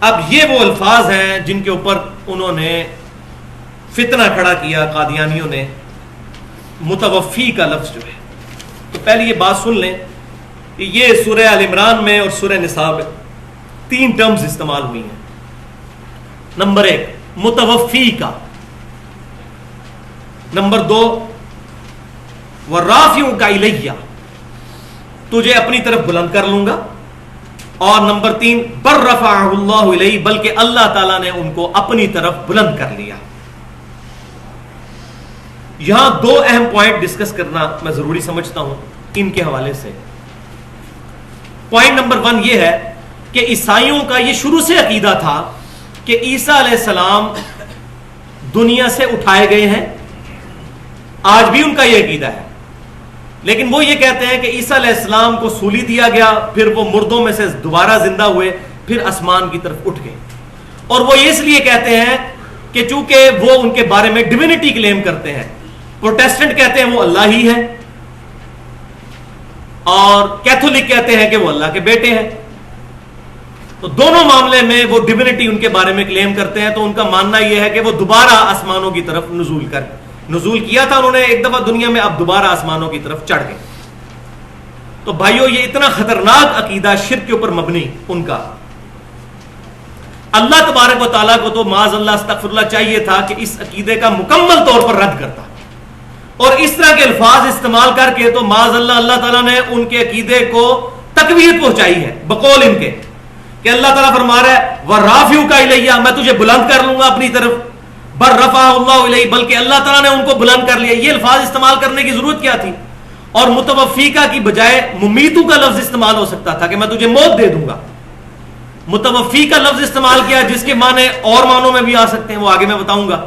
اب یہ وہ الفاظ ہیں جن کے اوپر انہوں نے فتنہ کھڑا کیا قادیانیوں نے، متوفی کا لفظ جو ہے۔ تو پہلے یہ بات سن لیں کہ یہ سورہ آل عمران میں اور سورہ نساء میں 3 ٹرمز استعمال ہوئی ہیں۔ نمبر 1 متوفی کا، نمبر 2 وَرَافِعُكَ إِلَيَّ، تجھے اپنی طرف بلند کر لوں گا، اور نمبر 3 بَلْ رَفَعَهُ اللَّهُ إِلَيْهِ، بلکہ اللہ تعالیٰ نے ان کو اپنی طرف بلند کر لیا۔ یہاں 2 اہم پوائنٹ ڈسکس کرنا میں ضروری سمجھتا ہوں ان کے حوالے سے۔ پوائنٹ نمبر 1 یہ ہے کہ عیسائیوں کا یہ شروع سے عقیدہ تھا کہ عیسیٰ علیہ السلام دنیا سے اٹھائے گئے ہیں، آج بھی ان کا یہ عقیدہ ہے، لیکن وہ یہ کہتے ہیں کہ عیسیٰ علیہ السلام کو سولی دیا گیا، پھر وہ مردوں میں سے دوبارہ زندہ ہوئے، پھر آسمان کی طرف اٹھ گئے، اور وہ اس لیے کہتے ہیں کہ چونکہ وہ ان کے بارے میں ڈیوینٹی کلیم کرتے ہیں۔ پروٹیسٹنٹ کہتے ہیں وہ اللہ ہی ہے، اور کیتھولک کہتے ہیں کہ وہ اللہ کے بیٹے ہیں، تو دونوں معاملے میں وہ ڈیوینٹی ان کے بارے میں کلیم کرتے ہیں۔ تو ان کا ماننا یہ ہے کہ وہ دوبارہ آسمانوں کی طرف نزول کیا تھا انہوں نے ایک دفعہ دنیا میں، اب دوبارہ آسمانوں کی طرف چڑھ گئے۔ تو بھائیو یہ اتنا خطرناک عقیدہ شرک کے اوپر مبنی ان کا، اللہ تبارک و تعالیٰ کو تو معاذ اللہ استغفر اللہ چاہیے تھا کہ اس عقیدے کا مکمل طور پر رد کرتا، اور اس طرح کے الفاظ استعمال کر کے تو معاذ اللہ اللہ تعالیٰ نے ان کے عقیدے کو تقویت پہنچائی ہے بقول ان کے، کہ اللہ تعالیٰ فرما رہا ہے وَرَافِعُكَ إِلَيَّ، میں تجھے بلند کر لوں گا اپنی طرف، بَلْ رَفَعَهُ اللَّهُ إِلَيْهِ، بلکہ اللہ تعالیٰ نے ان کو بلند کر لیا۔ یہ الفاظ استعمال کرنے کی ضرورت کیا تھی؟ اور متوفیکہ کی بجائے ممیتو کا لفظ استعمال ہو سکتا تھا کہ میں تجھے موت دے دوں گا۔ متوفی کا لفظ استعمال کیا جس کے معنی اور معنوں میں بھی آ سکتے ہیں، وہ آگے میں بتاؤں گا۔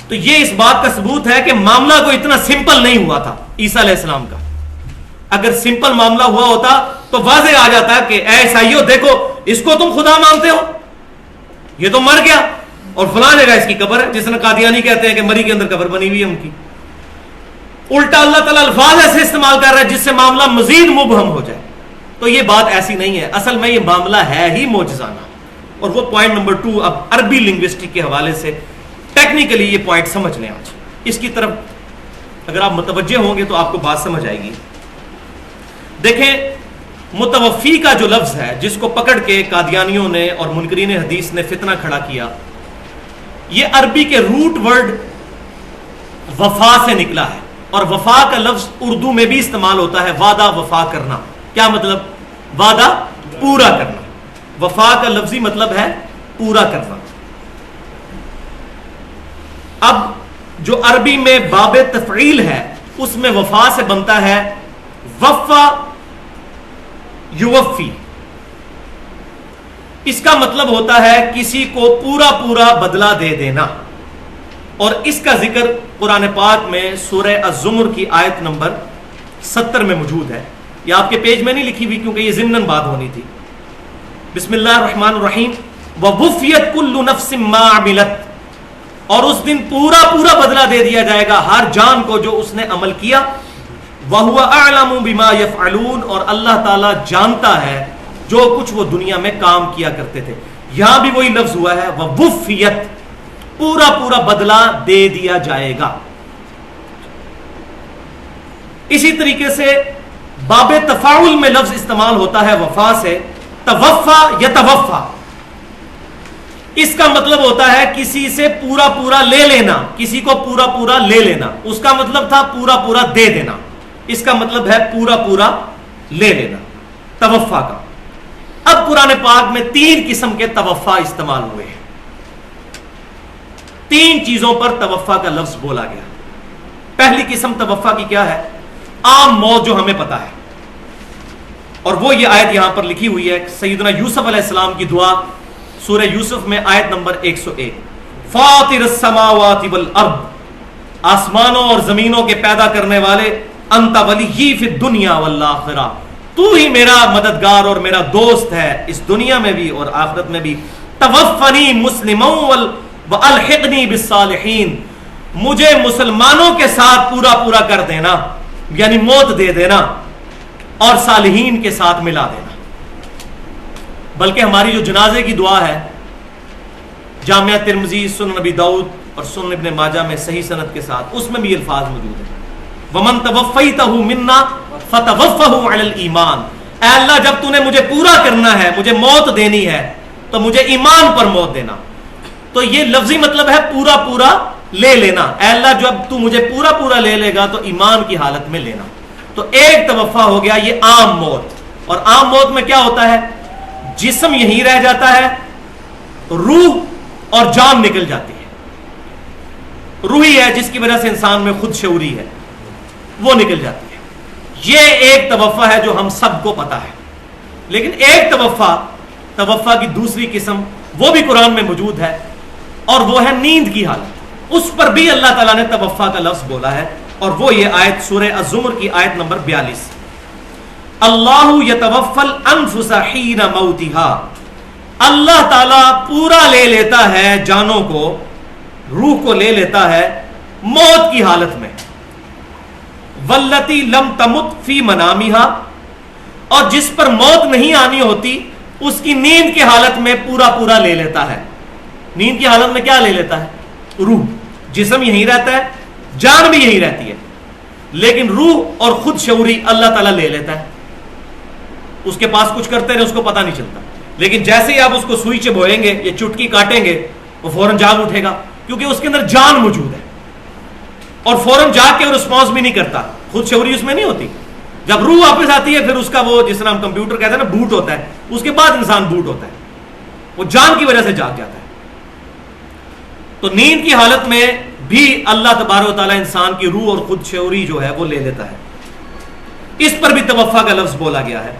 تو یہ اس بات کا ثبوت ہے کہ معاملہ کو اتنا سمپل نہیں ہوا تھا عیسیٰ علیہ السلام کا۔ اگر سمپل معاملہ ہوا ہوتا تو واضح آ جاتا کہ اے عیسائیو دیکھو اس کو تم خدا مانتے ہو، یہ تو مر گیا اور فلاں جگہ اس کی قبر ہے، جس نے قادیانی کہتے ہیں کہ مری کے اندر قبر بنی ہوئی ہے ان کی۔ الٹا اللہ تعالیٰ الفاظ ایسے استعمال کر رہا ہے جس سے معاملہ مزید مبہم ہو جائے۔ تو یہ بات ایسی نہیں ہے، اصل میں یہ معاملہ ہے ہی معجزانہ۔ اور وہ پوائنٹ نمبر 2 اب عربی لنگوسٹک کے حوالے سے ٹیکنیکلی یہ پوائنٹ سمجھ لیں۔ آج اس کی طرف اگر آپ متوجہ ہوں گے تو آپ کو بات سمجھ آئے گی۔ دیکھیں متوفی کا جو لفظ ہے جس کو پکڑ کے قادیانیوں نے اور منکرین حدیث نے فتنہ کھڑا کیا، یہ عربی کے روٹ ورڈ وفا سے نکلا ہے، اور وفا کا لفظ اردو میں بھی استعمال ہوتا ہے، وعدہ وفا کرنا۔ کیا مطلب؟ وعدہ پورا کرنا۔ وفا کا لفظی مطلب ہے پورا کرنا۔ اب جو عربی میں باب تفعیل ہے اس میں وفا سے بنتا ہے وفا یوفی، اس کا مطلب ہوتا ہے کسی کو پورا پورا بدلہ دے دینا، اور اس کا ذکر قرآن پاک میں سورہ الزمر کی آیت نمبر 70 میں موجود ہے۔ یہ آپ کے پیج میں نہیں لکھی ہوئی کیونکہ یہ ضمناً بات ہونی تھی۔ بسم اللہ الرحمن الرحیم، وَوُفِّيَتْ كُلُّ نَفْسٍ مَّا عَمِلَتْ، اور اس دن پورا پورا بدلہ دے دیا جائے گا ہر جان کو جو اس نے عمل کیا۔ وَهُوَ أَعْلَمُ بِمَا يَفْعَلُونَ، اور اللہ تعالیٰ جانتا ہے جو کچھ وہ دنیا میں کام کیا کرتے تھے۔ یہاں بھی وہی لفظ ہوا ہے وَوُفِّيَتْ، پورا پورا بدلہ دے دیا جائے گا. اسی طریقے سے باب تفاعل میں لفظ استعمال ہوتا ہے وفا سے، توفا یا توفا. اس کا مطلب ہوتا ہے کسی سے پورا پورا لے لینا، کسی کو پورا پورا لے لینا. اس کا مطلب تھا پورا پورا دے دینا، اس کا مطلب ہے پورا پورا لے لینا توفا کا. اب قرآن پاک میں 3 قسم کے توفا استعمال ہوئے ہیں. 3 چیزوں پر توفا کا لفظ بولا گیا. پہلی قسم توفا کی کیا ہے؟ عام موت جو ہمیں پتا ہے، اور وہ یہ آیت یہاں پر لکھی ہوئی ہے سیدنا یوسف علیہ السلام کی دعا سورہ یوسف میں آیت نمبر 101. فاطر السماوات والارض، آسمانوں اور زمینوں کے پیدا کرنے والے، انت ولی فی الدنیا والآخرہ، تو ہی میرا مددگار اور میرا دوست ہے اس دنیا میں بھی اور آخرت میں بھی. توفنی مسلما والحقنی بالصالحین، مجھے مسلمانوں کے ساتھ پورا پورا کر دینا، یعنی موت دے دینا، اور صالحین کے ساتھ ملا دینا. بلکہ ہماری جو جنازے کی دعا ہے جامعہ ترمذی، سنن نبی داؤد اور سنن ابن ماجہ میں صحیح سند کے ساتھ، اس میں بھی الفاظ موجود ہیں وَمَن تَوَفَّيْتَهُ مِنَّا فَتَوَفَّهُ عَلَى الْإِيمَانِ، اے اللہ جب تو نے مجھے پورا کرنا ہے، مجھے موت دینی ہے، تو مجھے ایمان پر موت دینا. تو یہ لفظی مطلب ہے پورا پورا لے لینا. اے اللہ جب تو مجھے پورا پورا لے لے گا تو ایمان کی حالت میں لینا. تو ایک توفا ہو گیا یہ عام موت. اور عام موت میں کیا ہوتا ہے؟ جسم یہیں رہ جاتا ہے، روح اور جان نکل جاتی ہے. روح ہی ہے جس کی وجہ سے انسان میں خود شعوری ہے، وہ نکل جاتی ہے. یہ ایک توفا ہے جو ہم سب کو پتا ہے. لیکن ایک توفا کی دوسری قسم وہ بھی قرآن میں موجود ہے، اور وہ ہے نیند کی حالت. اس پر بھی اللہ تعالیٰ نے توفا کا لفظ بولا ہے، اور وہ یہ آیت سورہ الزمر کی آیت نمبر 42. اللہ یتوفی الانفس حین موتها، اللہ تعالیٰ پورا لے لیتا ہے جانوں کو، روح کو لے لیتا ہے موت کی حالت میں. واللتی لم تمت فی منامها، اور جس پر موت نہیں آنی ہوتی اس کی نیند کی حالت میں پورا پورا لے لیتا ہے. نیند کی حالت میں کیا لے لیتا ہے؟ روح. جسم یہیں رہتا ہے، جان بھی یہیں رہتی ہے، لیکن روح اور خود شعوری اللہ تعالیٰ لے لیتا ہے. اس کے پاس کچھ کرتے رہے اس کو پتہ نہیں چلتا، لیکن جیسے ہی آپ اس کو سوئی چبوئیں گے یا چٹکی کاٹیں گے وہ فوراً جاگ اٹھے گا، کیونکہ اس کے اندر جان موجود ہے، اور فوراً جاگ کے وہ رسپانس بھی نہیں کرتا. خود شعوری اس میں نہیں ہوتی. جب روح واپس آتی ہے پھر اس کا وہ جس طرح ہم کمپیوٹر کہتے ہیں نا بوٹ ہوتا ہے، اس کے بعد انسان بوٹ ہوتا ہے، وہ جان کی وجہ سے جاگ جاتا ہے. تو نیند کی حالت میں بھی اللہ تبارک و تعالیٰ انسان کی روح اور خود شعوری جو ہے وہ لے لیتا ہے. اس پر بھی توفا کا لفظ بولا گیا ہے.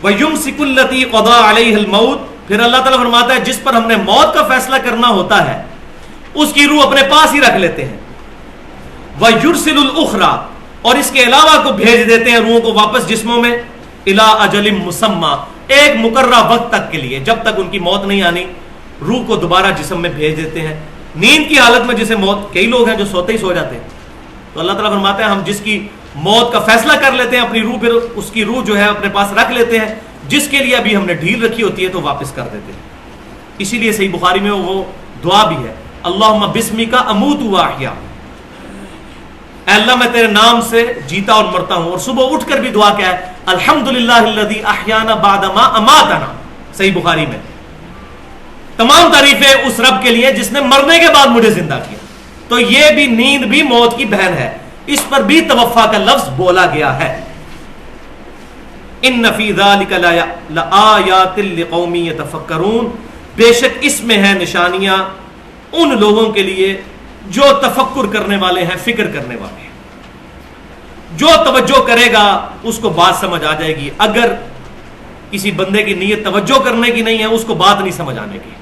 وَيُمْسِكُ الَّتِي قَضَىٰ عَلَيْهَا الْمَوْتِ، پھر اللہ تعالیٰ فرماتا ہے جس پر ہم نے موت کا فیصلہ کرنا ہوتا ہے اس کی روح اپنے پاس ہی رکھ لیتے ہیں. وَيُرْسِلُ الْأُخْرَىٰ، اور اس کے علاوہ کو بھیج دیتے ہیں روحوں کو واپس جسموں میں، اِلَىٰ أَجَلٍ مُّسَمَّىٰ، ایک مقررہ وقت تک کے لیے، جب تک ان کی موت نہیں آنی روح کو دوبارہ جسم میں بھیج دیتے ہیں. نیند کی حالت میں جسے موت، کئی لوگ ہیں جو سوتے ہی سو جاتے ہیں، تو اللہ تعالیٰ فرماتے ہیں ہم جس کی موت کا فیصلہ کر لیتے ہیں اپنی روح، پھر اس کی روح جو ہے اپنے پاس رکھ لیتے ہیں، جس کے لیے ابھی ہم نے ڈھیل رکھی ہوتی ہے تو واپس کر دیتے ہیں. اسی لیے صحیح بخاری میں وہ دعا بھی ہے اللہم بسمک اموت و احیا، اے اللہ میں تیرے نام سے جیتا اور مرتا ہوں. اور صبح اٹھ کر بھی دعا کیا ہے الحمدللہ الذی احیانا بعد ما اماتنا، صحیح بخاری میں. تمام تعریفیں اس رب کے لیے جس نے مرنے کے بعد مجھے زندہ کیا. تو یہ بھی نیند بھی موت کی بہن ہے، اس پر بھی توفا کا لفظ بولا گیا ہے. ان فی ذلک لآیات لقوم یتفکرون، بے شک اس میں ہے نشانیاں ان لوگوں کے لیے جو تفکر کرنے والے ہیں، فکر کرنے والے ہیں. جو توجہ کرے گا اس کو بات سمجھ آ جائے گی. اگر کسی بندے کی نیت توجہ کرنے کی نہیں ہے اس کو بات نہیں سمجھ آنے کی.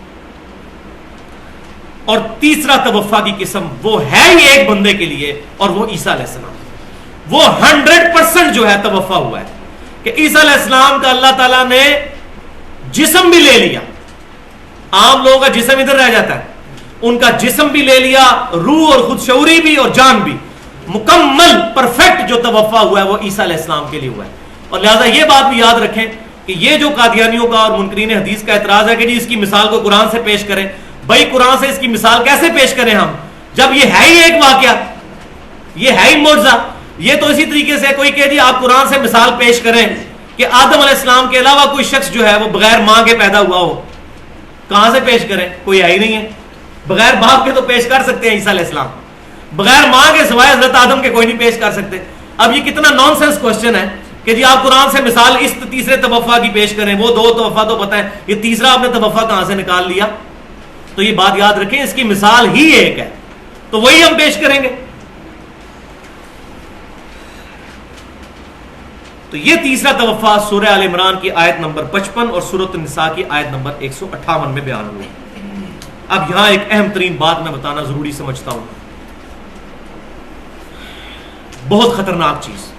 اور تیسرا توفا کی قسم وہ ہے ہی ایک بندے کے لیے، اور وہ عیسیٰ علیہ السلام. وہ 100% جو ہے توفا ہوا ہے کہ عیسیٰ علیہ السلام کا اللہ تعالیٰ نے جسم بھی لے لیا. عام لوگوں کا جسم ادھر رہ جاتا ہے، ان کا جسم بھی لے لیا، روح اور خود شعوری بھی اور جان بھی. مکمل پرفیکٹ جو توفا ہوا ہے وہ عیسیٰ علیہ السلام کے لیے ہوا ہے. اور لہذا یہ بات بھی یاد رکھیں کہ یہ جو قادیانیوں کا اور منکرین حدیث کا اعتراض ہے کہ جی اس کی مثال کو قرآن سے پیش کریں، بھائی قرآن سے اس کی مثال کیسے پیش کریں ہم، جب یہ ہے ہی ایک واقعہ، یہ ہے ہی معجزہ. یہ تو اسی طریقے سے کوئی کہ جی آپ قرآن سے مثال پیش کریں کہ آدم علیہ السلام کے علاوہ کوئی شخص جو ہے وہ بغیر ماں کے پیدا ہوا ہو، کہاں سے پیش کریں؟ کوئی ہے ہی نہیں ہے. بغیر باپ کے تو پیش کر سکتے ہیں عیسیٰ علیہ السلام، بغیر ماں کے سوائے حضرت آدم کے کوئی نہیں پیش کر سکتے. اب یہ کتنا نان سینس کوسچن ہے کہ جی آپ قرآن سے مثال اس تیسرے توفع کی پیش کریں، وہ 2 توفع تو پتہ ہے، یہ تیسرا آپ نے توفع کہاں سے نکال لیا؟ تو یہ بات یاد رکھیں، اس کی مثال ہی ایک ہے تو وہی ہم پیش کریں گے. تو یہ تیسرا توفع سورہ آل عمران کی آیت نمبر 55 اور سورۃ النساء کی آیت نمبر 158 میں بیان ہوا. اب یہاں ایک اہم ترین بات میں بتانا ضروری سمجھتا ہوں، بہت خطرناک چیز،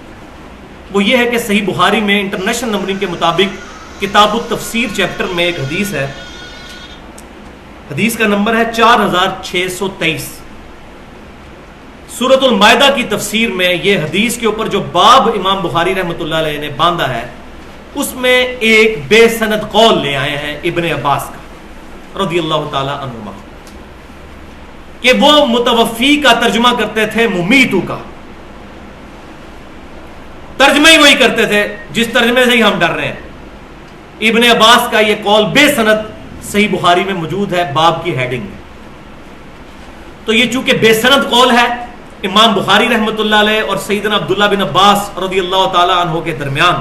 وہ یہ ہے کہ صحیح بخاری میں انٹرنیشنل نمبرنگ کے مطابق کتاب التفسیر چیپٹر میں ایک حدیث ہے، حدیث کا نمبر ہے 4623. سورۃ المائدہ کی تفسیر میں یہ حدیث کے اوپر جو باب امام بخاری رحمۃ اللہ علیہ نے باندھا ہے، اس میں ایک بے سند قول لے آئے ہیں ابن عباس کا رضی اللہ تعالی عنہما، کہ وہ متوفی کا ترجمہ کرتے تھے ممیتو کا. ترجمہ ہی وہی کرتے تھے جس ترجمے سے ہی ہم ڈر رہے ہیں. ابن عباس کا یہ قول بے سند صحیح بخاری میں موجود ہے باب کی ہیڈنگ میں. تو یہ چونکہ بے سند قول ہے، امام بخاری رحمۃ اللہ علیہ اور سیدنا عبداللہ بن عباس رضی اللہ تعالی عنہ کے درمیان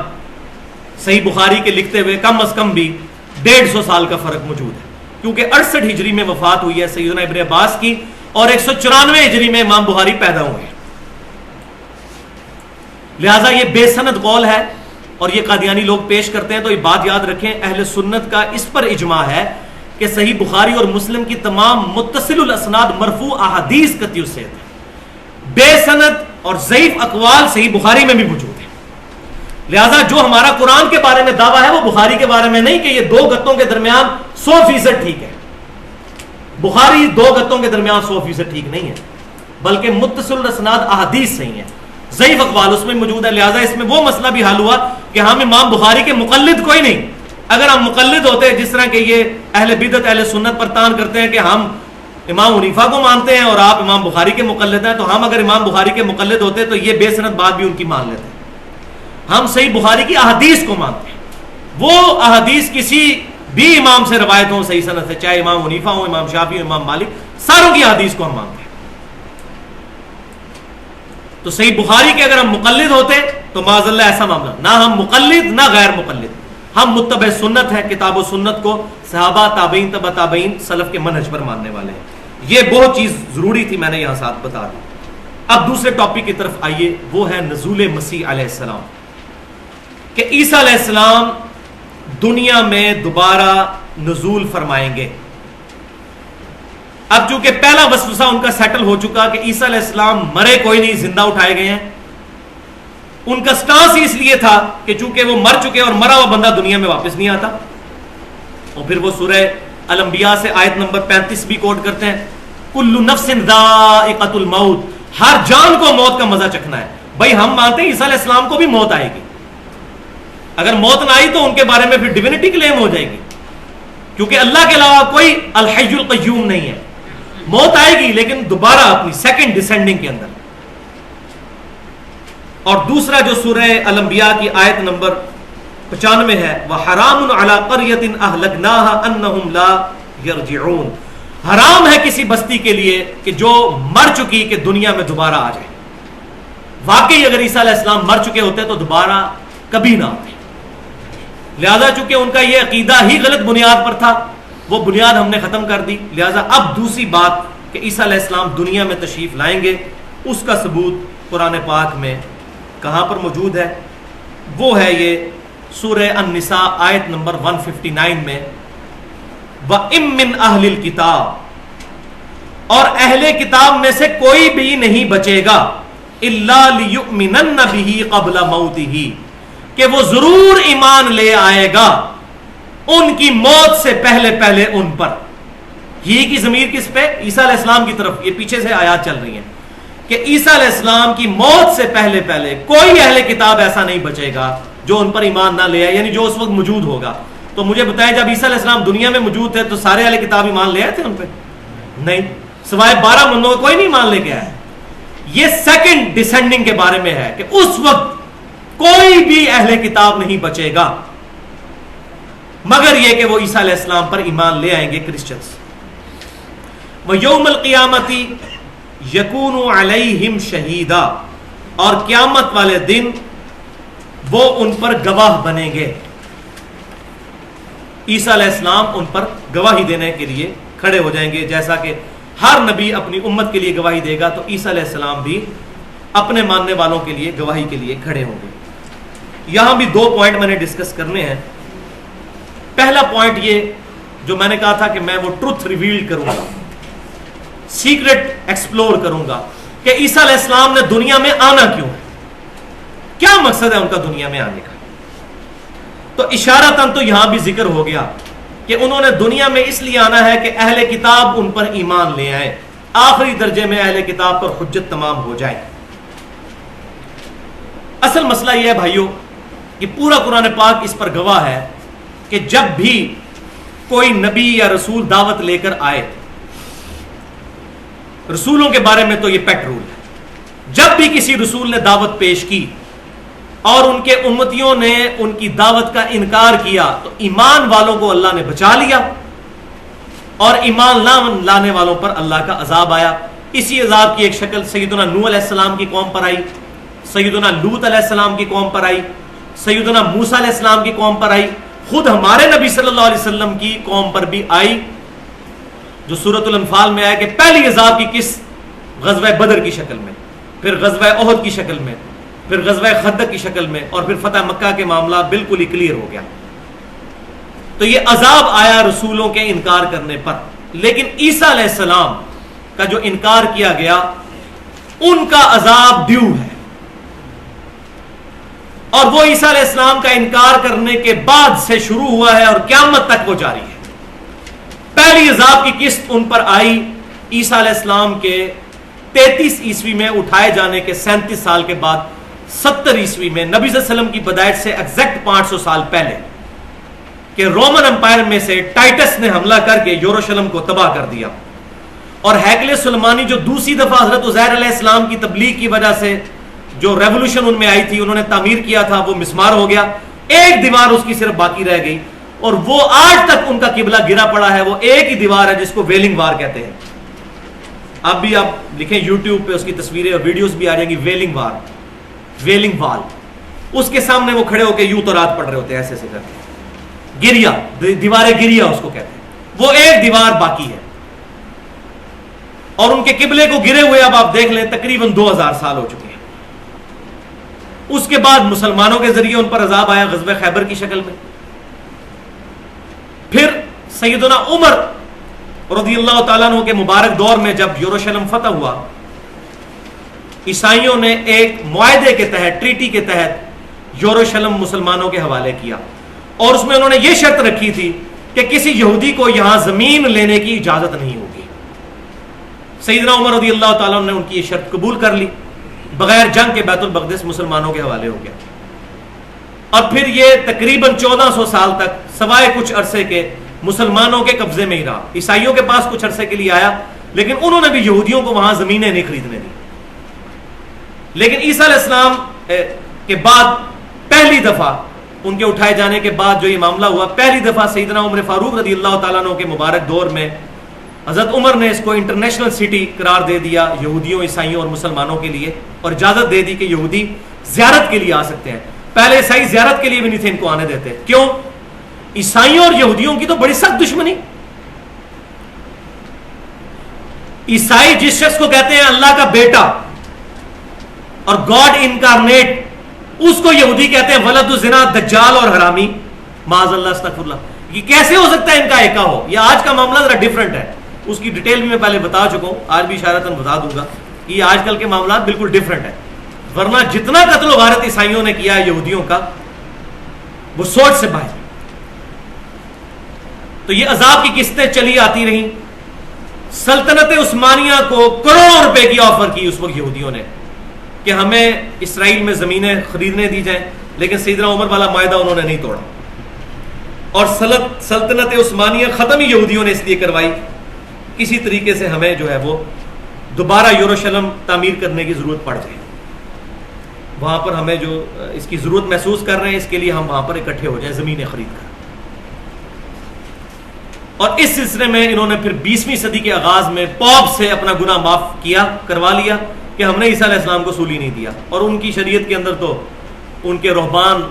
صحیح بخاری کے لکھتے ہوئے کم از کم بھی 150 سال کا فرق موجود ہے، کیونکہ 68 ہجری میں وفات ہوئی ہے سیدنا ابن عباس کی اور 194 ہجری میں امام بخاری پیدا ہوئے ہیں. لہٰذا یہ بے سند قول ہے اور یہ قادیانی لوگ پیش کرتے ہیں. تو یہ بات یاد رکھیں، اہل سنت کا اس پر اجماع ہے کہ صحیح بخاری اور مسلم کی تمام متصل الاسناد مرفوع احادیث قطعی الصحت ہے. بے سند اور ضعیف اقوال صحیح بخاری میں بھی موجود ہے. لہذا جو ہمارا قرآن کے بارے میں دعویٰ ہے وہ بخاری کے بارے میں نہیں کہ یہ 2 گتوں کے درمیان 100% ٹھیک ہے. بخاری 2 گتوں کے درمیان 100% ٹھیک نہیں ہے، بلکہ متصل الاسناد احادیث صحیح ہیں، ضعیف اقوال اس میں موجود ہے. لہذا اس میں وہ مسئلہ بھی حل ہوا کہ ہم امام بخاری کے مقلد کوئی نہیں. اگر ہم مقلد ہوتے جس طرح کہ یہ اہل بدعت اہل سنت پر تان کرتے ہیں کہ ہم امام حنیفہ کو مانتے ہیں اور آپ امام بخاری کے مقلد ہیں، تو ہم اگر امام بخاری کے مقلد ہوتے تو یہ بے سند بات بھی ان کی مان لیتے ہیں. ہم صحیح بخاری کی احادیث کو مانتے ہیں، وہ احادیث کسی بھی امام سے روایت ہوں صحیح سند سے، چاہے امام حنیفہ ہوں، امام شافعی ہوں، امام مالک، ساروں کی احادیث کو ہم مانتے ہیں. تو صحیح بخاری کے اگر ہم مقلد ہوتے تو معاذ اللہ ایسا معاملہ، نہ ہم مقلد نہ غیر مقلد، ہم متبع سنت ہیں، کتاب و سنت کو صحابہ تابعین تبع تابعین سلف کے منہج پر ماننے والے ہیں. یہ بہت چیز ضروری تھی، میں نے یہاں ساتھ بتا دی. اب دوسرے ٹاپک کی طرف آئیے، وہ ہے نزول مسیح علیہ السلام، کہ عیسیٰ علیہ السلام دنیا میں دوبارہ نزول فرمائیں گے. اب چونکہ پہلا وسوسہ ان کا سیٹل ہو چکا کہ عیسیٰ علیہ السلام مرے کوئی نہیں، زندہ اٹھائے گئے ہیں. ان کا سٹانس ہی اس لیے تھا کہ چونکہ وہ مر چکے اور مرا ہوا بندہ دنیا میں واپس نہیں آتا. اور پھر وہ سورہ الانبیاء سے آیت نمبر 35 بھی کوٹ کرتے ہیں، کل نفس ذائقۃ الموت، ہر جان کو موت کا مزہ چکھنا ہے. بھائی ہم مانتے ہیں عیسیٰ علیہ السلام کو بھی موت آئے گی. اگر موت نہ آئی تو ان کے بارے میں پھر ڈیوینٹی کلیم ہو جائے گی، کیونکہ اللہ کے علاوہ کوئی الحی القیوم نہیں ہے. موت آئے گی لیکن دوبارہ اپنی سیکنڈ ڈسینڈنگ کے اندر. اور دوسرا جو سورہ الانبیاء کی آیت نمبر 95 ہے، وَحَرَامٌ عَلَىٰ قَرْيَةٍ أَهْلَكْنَاهَا أَنَّهُمْ لَا يَرْجِعُونَ، حرام ہے کسی بستی کے لیے کہ جو مر چکی کہ دنیا میں دوبارہ آ جائے. واقعی اگر عیسیٰ علیہ السلام مر چکے ہوتے تو دوبارہ کبھی نہ آتے. لہذا چونکہ ان کا یہ عقیدہ ہی غلط بنیاد پر تھا، وہ بنیاد ہم نے ختم کر دی. لہذا اب دوسری بات کہ عیسیٰ علیہ السلام دنیا میں تشریف لائیں گے، اس کا ثبوت قرآن پاک میں کہاں پر موجود ہے؟ وہ ہے یہ سورہ النساء آیت نمبر 159 میں، وَإِن مِّنْ أَهْلِ الْكِتَابِ، اور اہل کتاب میں سے کوئی بھی نہیں بچے گا، إِلَّا لِيُؤْمِنَنَّ بِهِ قَبْلَ مَوْتِهِ، کہ وہ ضرور ایمان لے آئے گا ان کی موت سے پہلے پہلے ان پر. ہی کی ضمیر کس پہ؟ عیسیٰ علیہ السلام کی طرف. یہ پیچھے سے آیات چل رہی ہیں کہ عیسیٰ علیہ السلام کی موت سے پہلے پہلے کوئی اہل کتاب ایسا نہیں بچے گا جو ان پر ایمان نہ لے آئے، یعنی جو اس وقت موجود ہوگا. تو مجھے بتائیں جب عیسیٰ علیہ السلام دنیا میں موجود تھے تو سارے اہل کتاب ایمان لے آئے تھے ان پہ؟ نہیں، سوائے 12 بندوں کو کوئی نہیں ایمان لے کے آیا. یہ سیکنڈ ڈسینڈنگ کے بارے میں ہے کہ اس وقت کوئی بھی اہل کتاب نہیں بچے گا مگر یہ کہ وہ عیسیٰ علیہ السلام پر ایمان لے آئیں گے کرسچنز. وَيَوْمَ الْقِيَامَةِ يَكُونُ عَلَيْهِمْ شَهِيدًا، اور قیامت والے دن وہ ان پر گواہ بنیں گے. عیسیٰ علیہ السلام ان پر گواہی دینے کے لیے کھڑے ہو جائیں گے. جیسا کہ ہر نبی اپنی امت کے لیے گواہی دے گا تو عیسیٰ علیہ السلام بھی اپنے ماننے والوں کے لیے گواہی کے لیے کھڑے ہوں گے. یہاں بھی 2 پوائنٹ میں نے ڈسکس کرنے ہیں. پہلا پوائنٹ یہ جو میں نے کہا تھا کہ میں وہ ٹروتھ ریویل کروں گا، سیکرٹ ایکسپلور کروں گا کہ عیسیٰ علیہ السلام نے دنیا میں آنا کیوں ہے، کیا مقصد ہے ان کا دنیا میں آنے کا. تو اشارتاً تو یہاں بھی ذکر ہو گیا کہ انہوں نے دنیا میں اس لیے آنا ہے کہ اہل کتاب ان پر ایمان لے آئیں، آخری درجے میں اہل کتاب پر حجت تمام ہو جائے. اصل مسئلہ یہ ہے بھائیو کہ پورا قرآن پاک اس پر گواہ ہے کہ جب بھی کوئی نبی یا رسول دعوت لے کر آئے، رسولوں کے بارے میں تو یہ پیٹ رول ہے، جب بھی کسی رسول نے دعوت پیش کی اور ان کے امتیوں نے ان کی دعوت کا انکار کیا تو ایمان والوں کو اللہ نے بچا لیا اور ایمان نہ لانے والوں پر اللہ کا عذاب آیا. اسی عذاب کی ایک شکل سیدنا نوح علیہ السلام کی قوم پر آئی، سیدنا لوط علیہ السلام کی قوم پر آئی، سیدنا موسیٰ علیہ السلام کی قوم پر آئی، خود ہمارے نبی صلی اللہ علیہ وسلم کی قوم پر بھی آئی، جو سورۃ الانفال میں آیا کہ پہلی عذاب کی قسط غزوہ بدر کی شکل میں، پھر غزوہ احد کی شکل میں، پھر غزوہ خندق کی شکل میں، اور پھر فتح مکہ کے معاملہ بالکل ہی کلیئر ہو گیا. تو یہ عذاب آیا رسولوں کے انکار کرنے پر. لیکن عیسیٰ علیہ السلام کا جو انکار کیا گیا ان کا عذاب ڈیو ہے، اور وہ عیسیٰ علیہ السلام کا انکار کرنے کے بعد سے شروع ہوا ہے اور قیامت تک وہ جاری ہے. پہلی عذاب کی قسط ان پر آئی عیسیٰ علیہ السلام کے 33 عیسوی میں اٹھائے جانے کے 37 سال کے بعد 70 عیسوی میں، نبی صلی اللہ علیہ وسلم کی پیدائش سے ایگزیکٹ 500 سال پہلے، کہ رومن امپائر میں سے ٹائٹس نے حملہ کر کے یروشلم کو تباہ کر دیا، اور ہیکل سلیمانی جو دوسری دفعہ حضرت عزیر علیہ السلام کی تبلیغ کی وجہ سے جو ریولوشن ان میں آئی تھی انہوں نے تعمیر کیا تھا، وہ مسمار ہو گیا، ایک دیوار اس کی صرف باقی رہ گئی، اور وہ آج تک ان کا قبلہ گرا پڑا ہے. وہ ایک ہی دیوار ہے جس کو ویلنگ وار کہتے ہیں. اب بھی آپ لکھیں یوٹیوب پہ اس کی تصویریں اور ویڈیوز بھی آ جائیں گی، ویلنگ وار، ویلنگ وال. اس کے سامنے وہ کھڑے ہو کے یوں تو رات پڑھ رہے ہوتے ہیں ایسے کر کے، گریا، دیوار گریا اس کو کہتے ہیں. وہ ایک دیوار باقی ہے، اور ان کے قبلے کو گرے ہوئے اب آپ دیکھ لیں تقریباً 2000 سال ہو چکے ہیں. اس کے بعد مسلمانوں کے ذریعے ان پر عذاب آیا غزوہ خیبر کی شکل میں. پھر سیدنا عمر رضی اللہ تعالیٰ عنہ کے مبارک دور میں جب یروشلم فتح ہوا، عیسائیوں نے ایک معاہدے کے تحت، ٹریٹی کے تحت یروشلم مسلمانوں کے حوالے کیا، اور اس میں انہوں نے یہ شرط رکھی تھی کہ کسی یہودی کو یہاں زمین لینے کی اجازت نہیں ہوگی. سیدنا عمر رضی اللہ تعالیٰ عنہ نے ان کی یہ شرط قبول کر لی، بغیر جنگ کے بیت المقدس مسلمانوں کے حوالے ہو گیا. اور پھر یہ تقریباً 1400 سال تک سوائے کچھ عرصے کے مسلمانوں کے قبضے میں ہی رہا. عیسائیوں کے پاس کچھ عرصے کے لیے آیا، لیکن انہوں نے بھی یہودیوں کو وہاں زمینیں نہیں خریدنے دی. لیکن عیسیٰ علیہ السلام کے بعد پہلی دفعہ ان کے اٹھائے جانے کے بعد جو یہ معاملہ ہوا، پہلی دفعہ سیدنا عمر فاروق رضی اللہ تعالیٰ عنہ کے مبارک دور میں حضرت عمر نے اس کو انٹرنیشنل سٹی قرار دے دیا یہودیوں، عیسائیوں اور مسلمانوں کے لیے، اور اجازت دے دی کہ یہودی زیارت کے لیے آ سکتے ہیں. پہلے عیسائی زیارت کے لیے بھی نہیں تھے ان کو آنے دیتے. کیوں؟ عیسائیوں اور یہودیوں کی تو بڑی سخت دشمنی. عیسائی جس شخص کو کہتے ہیں اللہ کا بیٹا اور گاڈ انکارنیٹ، اس کو یہودی کہتے ہیں ولد الزنا، دجال اور حرامی. معاذ اللہ، استغفر اللہ. یہ کیسے ہو سکتا ہے ان کا ایکا ہو؟ یہ آج کا معاملہ ذرا ڈیفرنٹ ہے، اس کی ڈیٹیل بھی میں پہلے بتا چکا ہوں، آج بھی اشارتاً بتا دوں گا. یہ آج کل کے معاملات بالکل ڈیفرنٹ ہے، ورنہ جتنا قتل و غارت عیسائیوں نے کیا ہے یہودیوں کا، وہ سوچ سے باہر. تو یہ عذاب کی قسطیں چلی آتی رہیں. سلطنت عثمانیہ کو کروڑوں روپے کی آفر کی اس وقت یہودیوں نے کہ ہمیں اسرائیل میں زمینیں خریدنے دی جائیں. لیکن سیدنا عمر والا معاہدہ انہوں نے نہیں توڑا، اور سلطنت عثمانیہ ختم ہی یہودیوں نے اس لیے کروائی کسی طریقے سے ہمیں جو ہے وہ دوبارہ یروشلم تعمیر کرنے کی ضرورت پڑ جائے، وہاں پر ہمیں جو اس کی ضرورت محسوس کر رہے ہیں اس کے لیے ہم وہاں پر اکٹھے ہو جائیں زمینیں خرید کر۔ اور اس سلسلے میں انہوں نے پھر 20ویں صدی کے آغاز میں پوپ سے اپنا گناہ معاف کروا لیا کہ ہم نے عیسیٰ علیہ السلام کو سولی نہیں دیا، اور ان کی شریعت کے اندر تو ان کے رہبان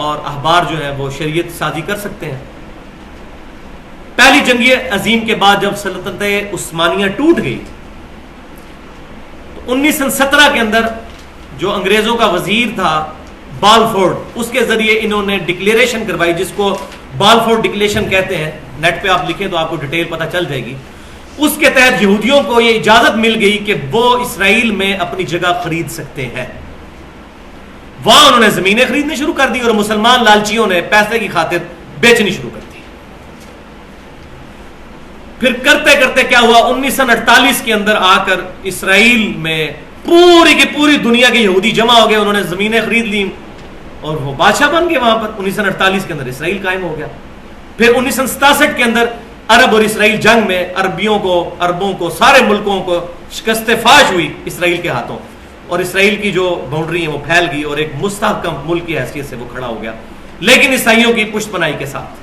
اور احبار جو ہیں وہ شریعت سازی کر سکتے ہیں۔ پہلی جنگ عظیم کے بعد جب سلطنت عثمانیہ ٹوٹ گئی تو 1917 کے اندر جو انگریزوں کا وزیر تھا بالفورڈ، اس کے ذریعے انہوں نے ڈکلیریشن کروائی جس کو بالفورڈ ڈکلیریشن کہتے ہیں، نیٹ پہ آپ لکھیں تو آپ کو ڈیٹیل پتہ چل جائے گی۔ اس کے تحت یہودیوں کو یہ اجازت مل گئی کہ وہ اسرائیل میں اپنی جگہ خرید سکتے ہیں، وہاں انہوں نے زمینیں خریدنی شروع کر دی اور مسلمان لالچیوں نے پیسے کی خاطر بیچنی شروع کر دی۔ پھر کرتے کرتے کیا ہوا، 1948 کے اندر آ کر اسرائیل میں پوری کی پوری دنیا کے یہودی جمع ہو گئے، انہوں نے زمینیں خرید لی اور وہ بادشاہ بن گئے وہاں پر۔ 1948 کے اندر اسرائیل قائم ہو گیا۔ پھر 1967 کے اندر عرب اور اسرائیل جنگ میں عربوں کو سارے ملکوں کو شکست فاش ہوئی اسرائیل کے ہاتھوں، اور اسرائیل کی جو باؤنڈری ہے وہ پھیل گئی اور ایک مستحکم ملک کی حیثیت سے وہ کھڑا ہو گیا، لیکن عیسائیوں کی پشت پناہی کے ساتھ۔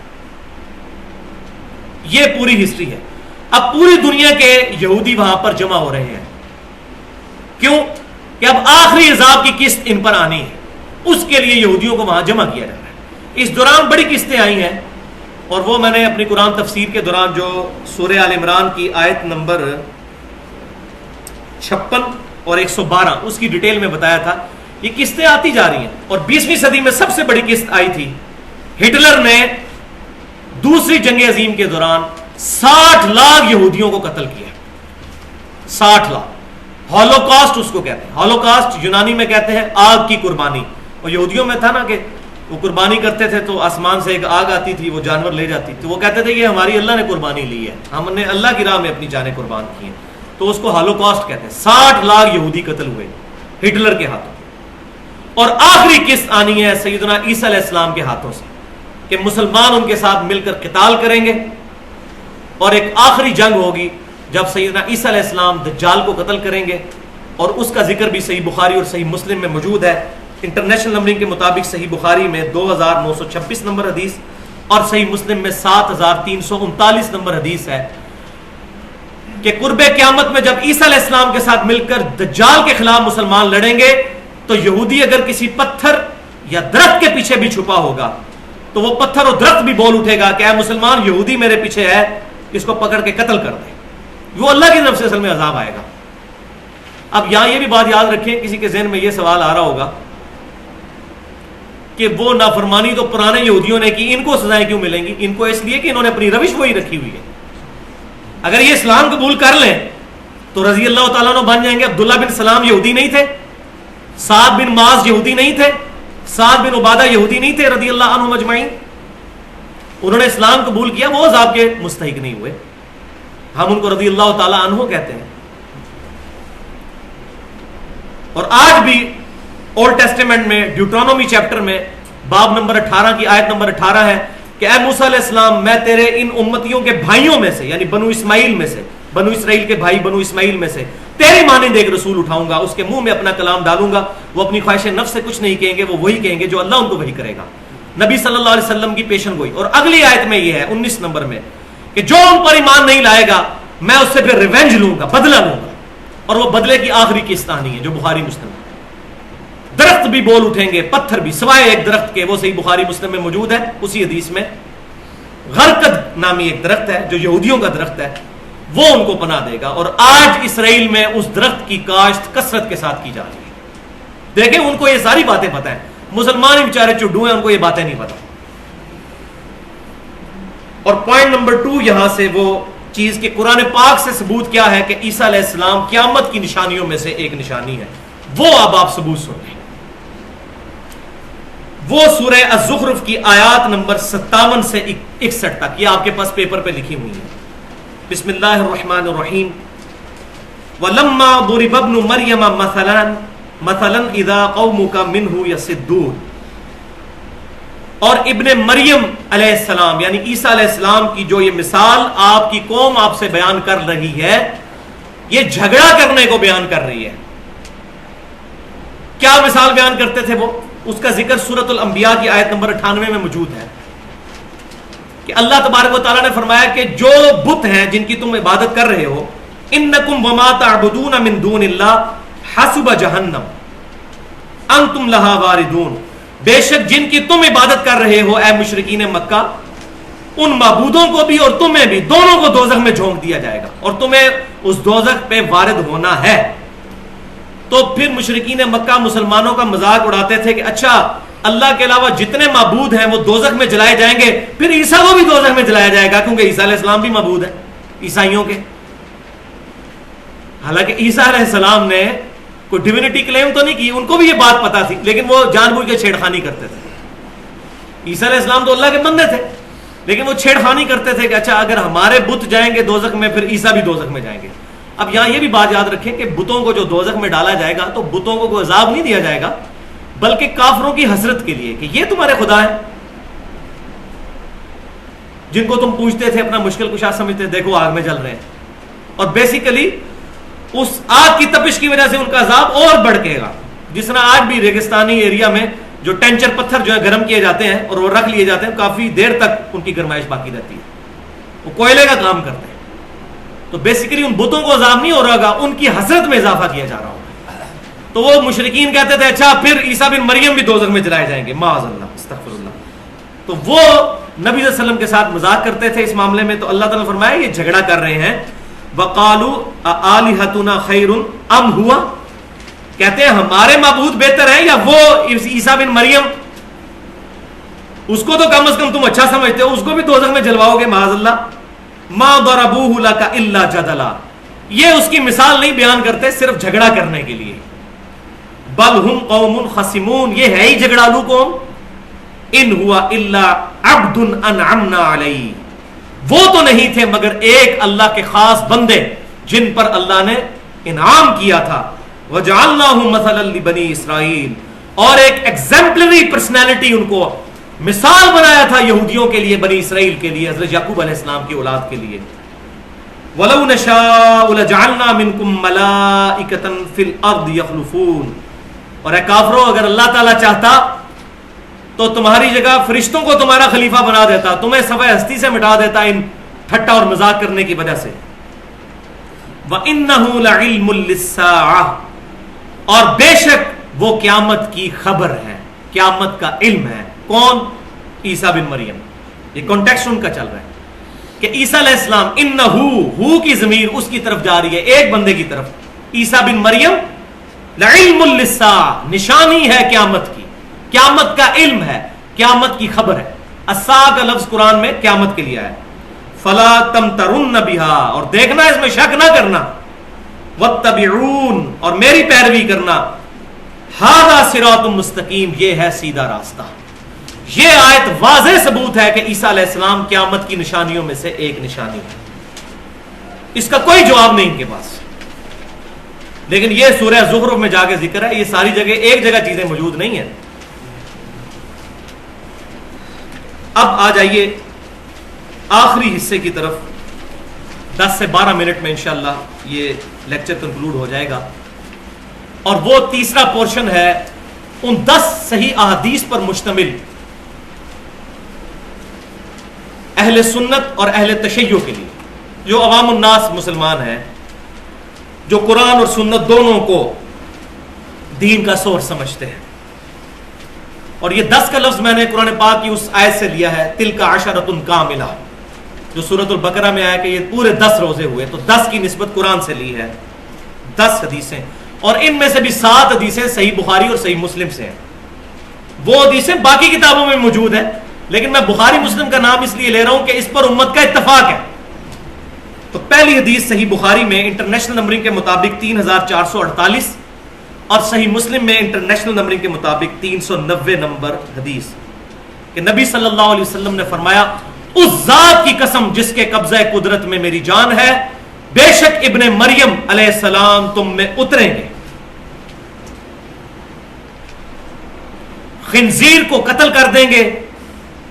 یہ پوری ہسٹری ہے۔ اب پوری دنیا کے یہودی وہاں پر جمع ہو رہے ہیں، کیوں کہ اب آخری عذاب کی قسط ان پر آنی ہے، اس کے لیے یہودیوں کو وہاں جمع کیا جا رہا ہے۔ اس دوران بڑی قسطیں آئی ہیں، اور وہ میں نے اپنی قرآن تفسیر کے دوران جو سورہ آل عمران کی آیت نمبر 56 اور 112 اس کی ڈیٹیل میں بتایا تھا۔ یہ قسطیں آتی جا رہی ہیں، اور 20ویں صدی میں سب سے بڑی قسط آئی تھی۔ ہٹلر نے دوسری جنگ عظیم کے دوران 60 لاکھ یہودیوں کو قتل کیا، 60 لاکھ۔ ہولوکاسٹ اس کو کہتے ہیں، ہولوکاسٹ یونانی میں کہتے ہیں آگ کی قربانی، اور یہودیوں میں تھا نا کہ وہ قربانی کرتے تھے تو آسمان سے ایک آگ آتی تھی، وہ جانور لے جاتی تھی، وہ کہتے تھے یہ ہماری اللہ نے قربانی لی ہے، ہم نے اللہ کی راہ میں اپنی جانیں قربان کی ہیں، تو اس کو ہولوکاسٹ کہتے ہیں۔ 60 لاکھ یہودی قتل ہوئے ہٹلر کے ہاتھوں، اور آخری قسط آنی ہے سیدنا عیسیٰ علیہ السلام کے ہاتھوں سے کہ مسلمان ان کے ساتھ مل کر قتال کریں گے، اور ایک آخری جنگ ہوگی جب سیدنا عیسیٰ علیہ السلام دجال کو قتل کریں گے، اور اس کا ذکر بھی صحیح بخاری اور صحیح مسلم میں موجود ہے۔ انٹرنیشنل نمبرنگ کے مطابق صحیح بخاری میں 2926 نمبر حدیث اور صحیح مسلم میں 7339 نمبر حدیث ہے کہ قرب قیامت میں جب عیسیٰ علیہ السلام کے ساتھ مل کر دجال کے خلاف مسلمان لڑیں گے تو یہودی اگر کسی پتھر یا درخت کے پیچھے بھی چھپا ہوگا تو وہ پتھر اور درخت بھی بول اٹھے گا کہ اے مسلمان، یہودی میرے پیچھے ہے، اس کو پکڑ کے قتل کر دیں۔ وہ اللہ کی طرف سے اصل میں عذاب آئے گا۔ اب یہاں یہ بھی بات یاد رکھیں، کسی کے ذہن میں یہ سوال آ رہا ہوگا کہ وہ نافرمانی تو پرانے یہودیوں نے کی، ان کو سزائیں کیوں ملیں گی؟ ان کو اس لیے کہ انہوں نے اپنی روش وہی رکھی ہوئی ہے۔ اگر یہ اسلام قبول کر لیں تو رضی اللہ تعالیٰ عنہ بن جائیں گے۔ عبداللہ بن سلام یہودی نہیں تھے، سعد بن معاذ یہودی نہیں تھے، سعد بن عبادہ یہودی نہیں تھے رضی اللہ عنہم اجمعین، انہوں نے اسلام قبول کیا، وہ عذاب کے مستحق نہیں ہوئے، ہم ان کو رضی اللہ تعالیٰ عنہ کہتے ہیں۔ اور آج بھی اولڈ ٹیسٹیمنٹ میں ڈیوٹرانومی چیپٹر میں باب نمبر 18 کی آیت نمبر 18 ہے کہ اے موسیٰ علیہ السلام، میں تیرے ان امتیوں کے بھائیوں میں سے، یعنی بنو اسماعیل میں سے، بنو اسرائیل کے بھائی بنو اسماعیل میں سے تیری مانند ایک رسول اٹھاؤں گا، اس کے منہ میں اپنا کلام ڈالوں گا، وہ اپنی خواہش نفس سے کچھ نہیں کہیں گے، وہ وہی کہیں گے جو اللہ ان کو وہی کرے گا۔ نبی صلی اللہ علیہ وسلم کی پیشن گوئی۔ اور اگلی آیت میں یہ ہے 19 نمبر میں کہ جو ان پر ایمان نہیں لائے گا میں اس سے پھر ریونج لوں گا، بدلہ لوں گا، اور وہ بدلے کی آخری قسط آنی ہے جو بخاری مسلم ہے۔ درخت بھی بول اٹھیں گے، پتھر بھی، سوائے ایک درخت کے، وہ صحیح بخاری مسلم میں موجود ہے۔ اسی حدیث میں غرقد نامی ایک درخت ہے جو یہودیوں کا درخت ہے، وہ ان کو پناہ دے گا۔ اور آج اسرائیل میں اس درخت کی کاشت کثرت کے ساتھ کی جا رہی ہے۔ دیکھیں ان کو یہ ساری باتیں پتہ ہیں، مسلمان ہی بیچارے چڈو ہیں، ان کو یہ باتیں نہیں پتہ۔ اور پوائنٹ نمبر 2 یہاں سے وہ چیز کہ قرآن پاک سے ثبوت کیا ہے کہ عیسیٰ علیہ السلام قیامت کی نشانیوں میں سے ایک نشانی ہے، وہ اب آپ ثبوت سن لیں۔ وہ سورہ الزخرف کی آیات نمبر 57 سے 61 تک، یہ آپ کے پاس پیپر پہ لکھی ہوئی ہے۔ بسم اللہ الرحمن الرحیم۔ وَلَمَّا ضُرِبَ ابْنُ مَرْيَمَ مَثَلًا إِذَا قَوْمُكَ مِنْهُ يَصِدُّونَ۔ اور ابن مریم علیہ السلام یعنی عیسیٰ علیہ السلام کی جو یہ مثال آپ کی قوم آپ سے بیان کر رہی ہے، یہ جھگڑا کرنے کو بیان کر رہی ہے. کیا مثال بیان کرتے تھے وہ؟ اس کا ذکر سورۃ الانبیاء کی آیت نمبر 98 میں موجود ہے کہ اللہ تبارک و تعالیٰ نے فرمایا کہ جو بت ہیں جن کی تم عبادت کر رہے ہو، انکم وما تعبدون من دون اللہ حسب جہنم انتم لہا واردون، بے شک جن کی تم عبادت کر رہے ہو اے مشرکین مکہ، ان معبودوں کو بھی اور تمہیں بھی، دونوں کو دوزخ میں جھونک دیا جائے گا اور تمہیں اس دوزخ پہ وارد ہونا ہے. تو پھر مشرکین مکہ مسلمانوں کا مذاق اڑاتے تھے کہ اچھا اللہ کے علاوہ جتنے معبود ہیں وہ دوزخ میں جلائے جائیں گے، پھر عیسیٰ کو بھی دوزخ میں جلایا جائے گا کیونکہ عیسیٰ علیہ السلام بھی معبود ہے عیسائیوں کے. حالانکہ عیسیٰ علیہ السلام نے کوئی ڈیوینٹی کلیم تو نہیں کی، ان کو بھی یہ بات پتا تھی، لیکن وہ جان بوجھ کے چھیڑخانی کرتے تھے. عیسیٰ علیہ السلام تو اللہ کے بندے تھے، لیکن وہ چھیڑخانی کرتے تھے کہ اچھا اگر ہمارے بت جائیں گے دوزخ میں، پھر عیسیٰ بھی دوزخ میں جائیں گے. اب یہاں یہ بھی بات یاد رکھیں کہ بتوں کو جو دوزخ میں ڈالا جائے گا تو بتوں کو کوئی عذاب نہیں دیا جائے گا، بلکہ کافروں کی حسرت کے لیے کہ یہ تمہارے خدا ہیں جن کو تم پوچھتے تھے، اپنا مشکل کشا سمجھتے، دیکھو آگ میں جل رہے ہیں. اور بیسیکلی اس آگ کی تپش کی وجہ سے ان کا عذاب اور بڑھ کے گا. جس طرح آج بھی ریگستانی ایریا میں جو ٹینچر پتھر جو ہے گرم کیے جاتے ہیں اور وہ رکھ لیے جاتے ہیں، کافی دیر تک ان کی گرمائش باقی رہتی ہے، وہ کوئلے کا کام کرتے ہیں. تو بیسیکلی ان بتوں کو عذاب نہیں ہو رہا گا، ان کی حسرت میں اضافہ کیا جا رہا ہوگا. تو وہ مشرکین کہتے تھے اچھا پھر عیسیٰ بن مریم بھی دوزخ میں جلائے جائیں گے، معاذ اللہ استغفر اللہ. تو وہ نبی صلی اللہ علیہ وسلم کے ساتھ مذاق کرتے تھے اس معاملے میں. تو اللہ تعالیٰ نے فرمایا یہ جھگڑا کر رہے ہیں. وَقَالُوا أَآلِهَتُنَا خَيْرٌ أَمْ هُوَ، کہتے ہیں ہمارے معبود بہتر ہیں یا وہ عیسیٰ بن مریم؟ اس کو تو کم از کم تم اچھا سمجھتے ہو، اس کو بھی دوزخ میں جلواؤ گے معاذ اللہ. مَا ضَرَبُوهُ لَكَ إِلَّا جَدَلًا، یہ اس کی مثال نہیں بیان کرتے صرف جھگڑا کرنے کے لیے. بل ہم قوم خصمون، یہ ہے ہی جھگڑالو قوم. ان ہوا الا عبد انعمنا علیہ، وہ تو نہیں تھے مگر ایک اللہ کے خاص بندے جن پر اللہ نے انعام کیا تھا. وجعلناہ مثلا لبنی اسرائیل، اور ایک ایگزمپلری پرسنالٹی ان کو مثال بنایا تھا یہودیوں کے لیے، بنی اسرائیل کے لیے، حضرت یعقوب علیہ السلام کی اولاد کے لیے. وَلَوْ نَشَاءُ لَجَعَلْنَا مِنْكُمْ مَلَائِكَةً فِي الْأَرْضِ يَخْلُفُونَ، اور اے کافروں اگر اللہ تعالیٰ چاہتا تو تمہاری جگہ فرشتوں کو تمہارا خلیفہ بنا دیتا، تمہیں صفحہ ہستی سے مٹا دیتا ان ٹھٹا اور مذاق کرنے کی وجہ سے. وَإِنَّهُ لَعِلْمٌ لِلسَّاعَةِ، اور بے شک وہ قیامت کی خبر ہے، قیامت کا علم ہے. کون؟ عیسیٰ بن مریم. یہ کانٹیکسٹ ان کا چل رہا ہے کہ عیسیٰ علیہ السلام، انہو کی ضمیر اس کی طرف جا رہی ہے، ایک بندے کی طرف. عیسیٰ بن مریم لعلم للساعة، نشانی ہے قیامت کی، قیامت کا علم ہے، قیامت کی خبر ہے. الساعة کا لفظ قرآن میں قیامت کے لیے ہے. فلا تمترن بها، اور دیکھنا اس میں شک نہ کرنا. واتبعون، اور میری پیروی کرنا. ھذا صراط مستقیم، یہ ہے سیدھا راستہ. یہ آیت واضح ثبوت ہے کہ عیسیٰ علیہ السلام قیامت کی نشانیوں میں سے ایک نشانی ہے. اس کا کوئی جواب نہیں ان کے پاس. لیکن یہ سورہ زخرف میں جا کے ذکر ہے، یہ ساری جگہ ایک جگہ چیزیں موجود نہیں ہیں. اب آ جائیے آخری حصے کی طرف. 10 سے 12 منٹ میں انشاءاللہ یہ لیکچر کنکلوڈ ہو جائے گا، اور وہ تیسرا پورشن ہے ان 10 صحیح احادیث پر مشتمل اہل سنت اور اہل تشیع کے لیے، جو عوام الناس مسلمان ہیں، جو قرآن اور سنت دونوں کو دین کا سورس سمجھتے ہیں. اور یہ 10 کا لفظ میں نے قرآن پاک کی اس آیت سے لیا ہے، تلک عشرۃ کاملہ، جو سورۃ البقرہ میں آیا کہ یہ پورے 10 روزے ہوئے، تو 10 کی نسبت قرآن سے لی ہے. 10 حدیثیں، اور ان میں سے بھی 7 حدیثیں صحیح بخاری اور صحیح مسلم سے ہیں. وہ حدیثیں باقی کتابوں میں موجود ہیں، لیکن میں بخاری مسلم کا نام اس لیے لے رہا ہوں کہ اس پر امت کا اتفاق ہے. تو پہلی حدیث صحیح بخاری میں انٹرنیشنل نمبرنگ کے مطابق 3448، اور صحیح مسلم میں انٹرنیشنل نمبرنگ کے مطابق 390 نمبر حدیث، کہ نبی صلی اللہ علیہ وسلم نے فرمایا اس ذات کی قسم جس کے قبضہ قدرت میں میری جان ہے، بے شک ابن مریم علیہ السلام تم میں اتریں گے، خنزیر کو قتل کر دیں گے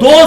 2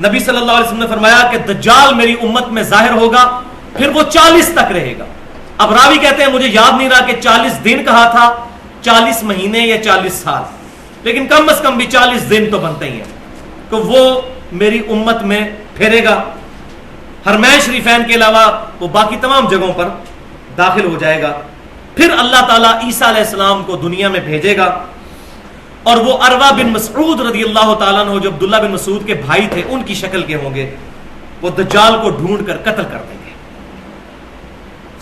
نبی صلی اللہ علیہ وسلم نے فرمایا کہ دجال میری امت میں ظاہر ہوگا، پھر وہ 40 تک رہے گا۔ اب راوی کہتے ہیں مجھے یاد نہیں رہا کہ 40 دن کہا تھا، 40 مہینے یا 40 سال، لیکن کم از کم بھی 40 دن تو بنتے ہی ہیں۔ تو وہ میری امت میں پھیرے گا، حرمین شریفین کے علاوہ وہ باقی تمام جگہوں پر داخل ہو جائے گا۔ پھر اللہ تعالیٰ عیسیٰ علیہ السلام کو دنیا میں بھیجے گا، اور وہ عروہ بن مسعود رضی اللہ تعالیٰ عنہ جو عبداللہ بن مسعود کے بھائی تھے ان کی شکل کے ہوں گے، وہ دجال کو ڈھونڈ کر قتل کر دیں گے۔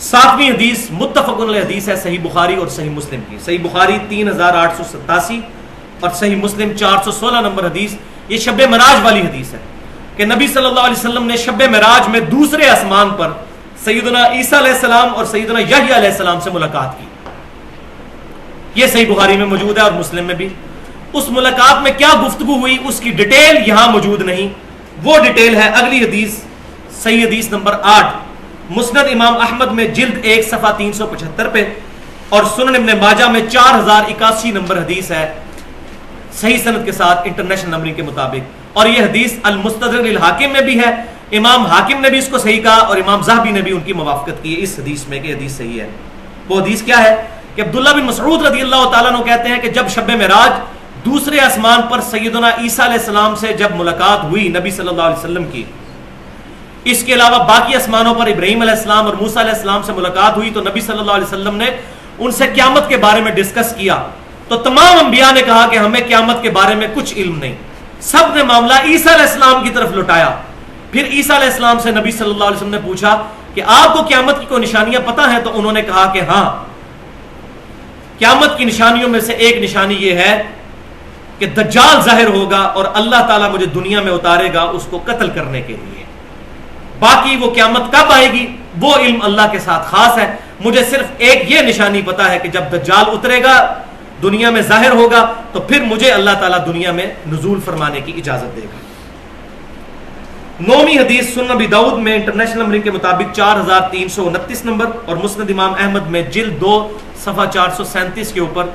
7ویں حدیث متفق علیہ حدیث ہے صحیح بخاری اور صحیح مسلم کی۔ صحیح بخاری 3887 اور صحیح مسلم 416 نمبر حدیث۔ یہ شب معراج والی حدیث ہے کہ نبی صلی اللہ علیہ وسلم نے شب معراج میں دوسرے آسمان پر سیدنا عیسیٰ علیہ السلام اور سیدنا یحییٰ علیہ السلام سے ملاقات کی۔ یہ صحیح بخاری میں موجود ہے اور مسلم میں بھی۔ اس ملاقات میں کیا گفتگو ہوئی اس کی ڈیٹیل یہاں موجود نہیں، وہ ڈیٹیل ہے اگلی حدیث، صحیح حدیث نمبر 8 مسند امام احمد میں جلد 1 صفحہ 375 پہ، اور سنن ابن ماجہ میں 4081 نمبر حدیث ہے صحیح سند کے ساتھ انٹرنیشنل نمبرنگ کے مطابق۔ اور یہ حدیث المستدرک للحاکم میں بھی ہے، امام حاکم نے بھی اس کو صحیح کہا اور امام ذہبی نے بھی ان کی موافقت کی اس حدیث میں کہ حدیث صحیح ہے۔ وہ حدیث کیا ہے کہ عبداللہ بن مسعود رضی اللہ تعالیٰ عنہ کہتے ہیں کہ جب شب معراج دوسرے آسمان پر سیدنا عیسیٰ علیہ السلام سے جب ملاقات ہوئی نبی صلی اللہ علیہ وسلم کی، اس کے علاوہ باقی آسمانوں پر ابراہیم علیہ السلام اور موسیٰ علیہ السلام سے ملاقات ہوئی، تو نبی صلی اللہ علیہ وسلم نے ان سے قیامت کے بارے میں ڈسکس کیا، تو تمام انبیاء نے کہا کہ ہمیں قیامت کے بارے میں کچھ علم نہیں، سب نے معاملہ عیسیٰ علیہ السلام کی طرف لوٹایا۔ پھر عیسیٰ علیہ السلام سے نبی صلی اللہ علیہ وسلم نے پوچھا کہ آپ کو قیامت کی کوئی نشانیاں پتہ ہیں؟ تو انہوں نے کہا کہ ہاں، قیامت کی نشانیوں میں سے ایک نشانی یہ ہے کہ دجال ظاہر ہوگا اور اللہ تعالیٰ مجھے دنیا میں اتارے گا اس کو قتل کرنے کے لیے، باقی وہ قیامت کب آئے گی وہ علم اللہ کے ساتھ خاص ہے، مجھے صرف ایک یہ نشانی پتا ہے کہ جب دجال اترے گا دنیا میں ظاہر ہوگا تو پھر مجھے اللہ تعالیٰ دنیا میں نزول فرمانے کی اجازت دے گا۔ 9ویں حدیث سنن ابی داؤد میں انٹرنیشنل نمبرنگ کے مطابق 4329 نمبر اور مسند امام احمد میں جلد 2 صفحہ 437 کے اوپر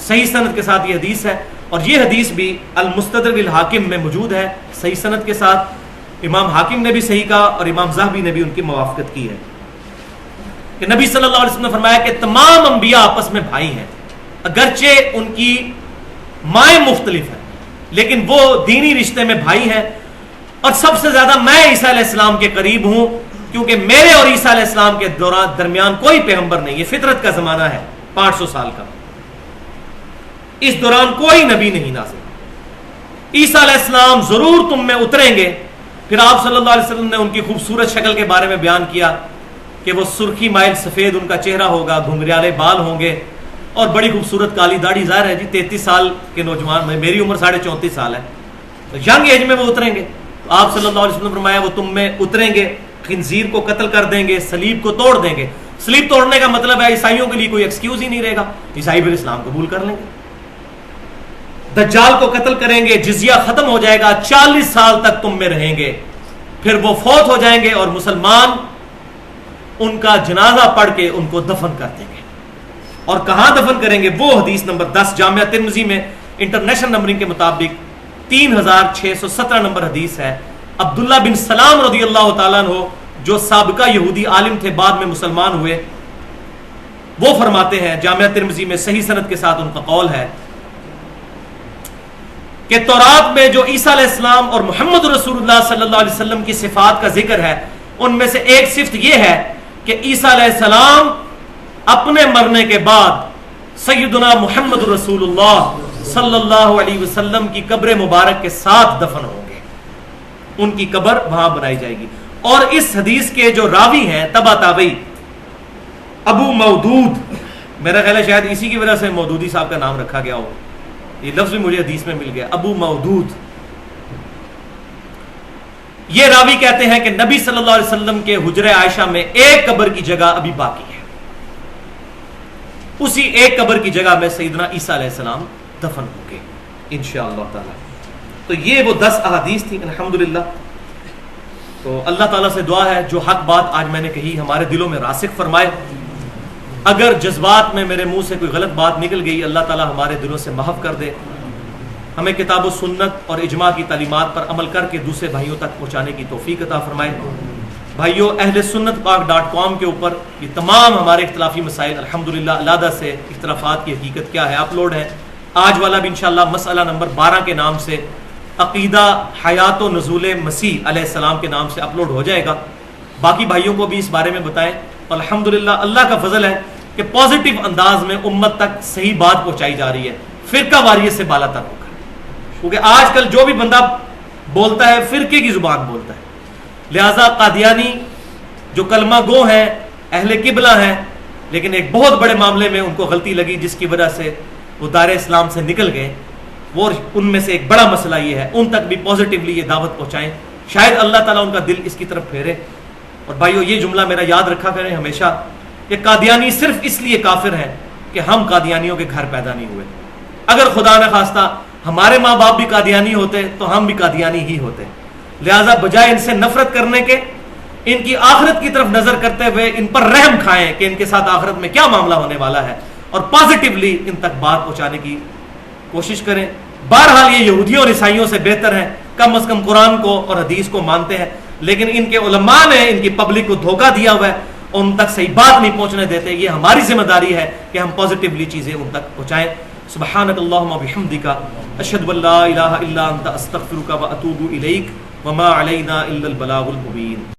صحیح سند کے ساتھ یہ حدیث ہے، اور یہ حدیث بھی المستدرک للحاکم میں موجود ہے صحیح سند کے ساتھ۔ امام حاکم نے بھی صحیح کہا اور امام ذہبی نے بھی ان کی موافقت کی ہے کہ نبی صلی اللہ علیہ وسلم نے فرمایا کہ تمام انبیاء آپس میں بھائی ہیں، اگرچہ ان کی مائیں مختلف ہیں لیکن وہ دینی رشتے میں بھائی ہیں، اور سب سے زیادہ میں عیسیٰ علیہ السلام کے قریب ہوں کیونکہ میرے اور عیسیٰ علیہ السلام کے درمیان کوئی پیغمبر نہیں، یہ فطرت کا زمانہ ہے 500 سال کا، اس دوران کوئی نبی نہیں نازل، عیسیٰ علیہ السلام ضرور تم میں اتریں گے۔ پھر آپ صلی اللہ علیہ وسلم نے ان کی خوبصورت شکل کے بارے میں بیان کیا کہ وہ سرخی مائل سفید ان کا چہرہ ہوگا، گھنگریالے بال ہوں گے اور بڑی خوبصورت کالی داڑھی، ظاہر ہے جی 33 سال کے نوجوان، میری عمر 34.5 سال ہے، تو ینگ ایج میں وہ اتریں گے، تو آپ صلی اللہ علیہ وسلم نے فرمایا وہ تم میں اتریں گے، خنزیر کو قتل کر دیں گے، صلیب کو توڑ دیں گے۔ صلیب توڑنے کا مطلب ہے عیسائیوں کے لیے کوئی ایکسکیوز ہی نہیں رہے گا، عیسائی پھر اسلام قبول کر لیں گے، دجال کو قتل کریں گے، جزیہ ختم ہو جائے گا، 40 سال تک تم میں رہیں گے، پھر وہ فوت ہو جائیں گے اور مسلمان ان کا جنازہ پڑھ کے ان کو دفن کر دیں گے۔ اور کہاں دفن کریں گے؟ وہ حدیث نمبر 10 جامعہ ترمذی میں انٹرنیشنل نمبرنگ کے مطابق 3617 نمبر حدیث ہے۔ عبداللہ بن سلام رضی اللہ تعالیٰ عنہ جو سابقہ یہودی عالم تھے بعد میں مسلمان ہوئے، وہ فرماتے ہیں جامعہ ترمذی میں صحیح سند کے ساتھ ان کا قول ہے کہ تورات میں جو عیسیٰ علیہ السلام اور محمد رسول اللہ صلی اللہ علیہ وسلم کی صفات کا ذکر ہے ان میں سے ایک صفت یہ ہے کہ عیسیٰ علیہ السلام اپنے مرنے کے بعد سیدنا محمد رسول اللہ صلی اللہ علیہ وسلم کی قبر مبارک کے ساتھ دفن ہوں گے، ان کی قبر وہاں بنائی جائے گی۔ اور اس حدیث کے جو راوی ہیں تبع تابعی ابو مودود، میرا خیال ہے شاید اسی کی وجہ سے مودودی صاحب کا نام رکھا گیا ہو، یہ لفظ بھی مجھے حدیث میں مل گیا، ابو مودود، یہ راوی کہتے ہیں کہ نبی صلی اللہ علیہ وسلم کے حجرہ عائشہ میں ایک قبر کی جگہ ابھی باقی ہے، اسی ایک قبر کی جگہ میں سیدنا عیسیٰ علیہ السلام دفن ہوں گے انشاءاللہ تعالی۔ تو یہ وہ 10 احادیث تھی الحمدللہ۔ تو اللہ تعالیٰ سے دعا ہے جو حق بات آج میں نے کہی ہمارے دلوں میں راسخ فرمائے، اگر جذبات میں میرے منہ سے کوئی غلط بات نکل گئی اللہ تعالیٰ ہمارے دلوں سے محو کر دے، ہمیں کتاب و سنت اور اجماع کی تعلیمات پر عمل کر کے دوسرے بھائیوں تک پہنچانے کی توفیق عطا فرمائے۔ بھائیوں، اہل سنت پاک .com کے اوپر یہ تمام ہمارے اختلافی مسائل الحمدللہ علیحدہ سے اختلافات کی حقیقت کیا ہے اپلوڈ ہے۔ آج والا بھی انشاءاللہ مسئلہ نمبر 12 کے نام سے عقیدہ حیات و نزول مسیح علیہ السلام کے نام سے اپلوڈ ہو جائے گا۔ باقی بھائیوں کو بھی اس بارے میں بتائیں۔ الحمدللہ اللہ کا فضل ہے کہ پازیٹیو انداز میں امت تک صحیح بات پہنچائی جا رہی ہے، فرقہ واریت سے بالا تر ہو کر، کیونکہ آج کل جو بھی بندہ بولتا ہے فرقے کی زبان بولتا ہے۔ لہذا قادیانی جو کلمہ گو ہیں، اہل قبلہ ہیں، لیکن ایک بہت بڑے معاملے میں ان کو غلطی لگی جس کی وجہ سے وہ دار اسلام سے نکل گئے، وہ ان میں سے ایک بڑا مسئلہ یہ ہے، ان تک بھی پازیٹیولی یہ دعوت پہنچائیں، شاید اللہ تعالیٰ ان کا دل اس کی طرف پھیرے۔ اور بھائیو یہ جملہ میرا یاد رکھا کریں ہمیشہ کہ قادیانی صرف اس لیے کافر ہیں کہ ہم قادیانیوں کے گھر پیدا نہیں ہوئے۔ اگر خدا نہ خواستہ ہمارے ماں باپ بھی قادیانی ہوتے تو ہم بھی قادیانی ہی ہوتے۔ لہذا بجائے ان سے نفرت کرنے کے، ان کی آخرت کی طرف نظر کرتے ہوئے ان پر رحم کھائیں کہ ان کے ساتھ آخرت میں کیا معاملہ ہونے والا ہے، اور پازیٹیولی ان تک بات پہنچانے کی کوشش کریں۔ بہرحال یہ یہودیوں اور عیسائیوں سے بہتر ہیں، کم از کم قرآن کو اور حدیث کو مانتے ہیں، لیکن ان کے علماء نے ان کی پبلک کو دھوکہ دیا ہوا ہے، ان تک صحیح بات نہیں پہنچنے دیتے۔ یہ ہماری ذمہ داری ہے کہ ہم پازیٹیولی چیزیں ان تک پہنچائیں۔ سبحانک اللہم و بحمدک، اشہد ان لا الہ الا انت، استغفرک و اتوب الیک، وما علینا الا البلاغ المبین۔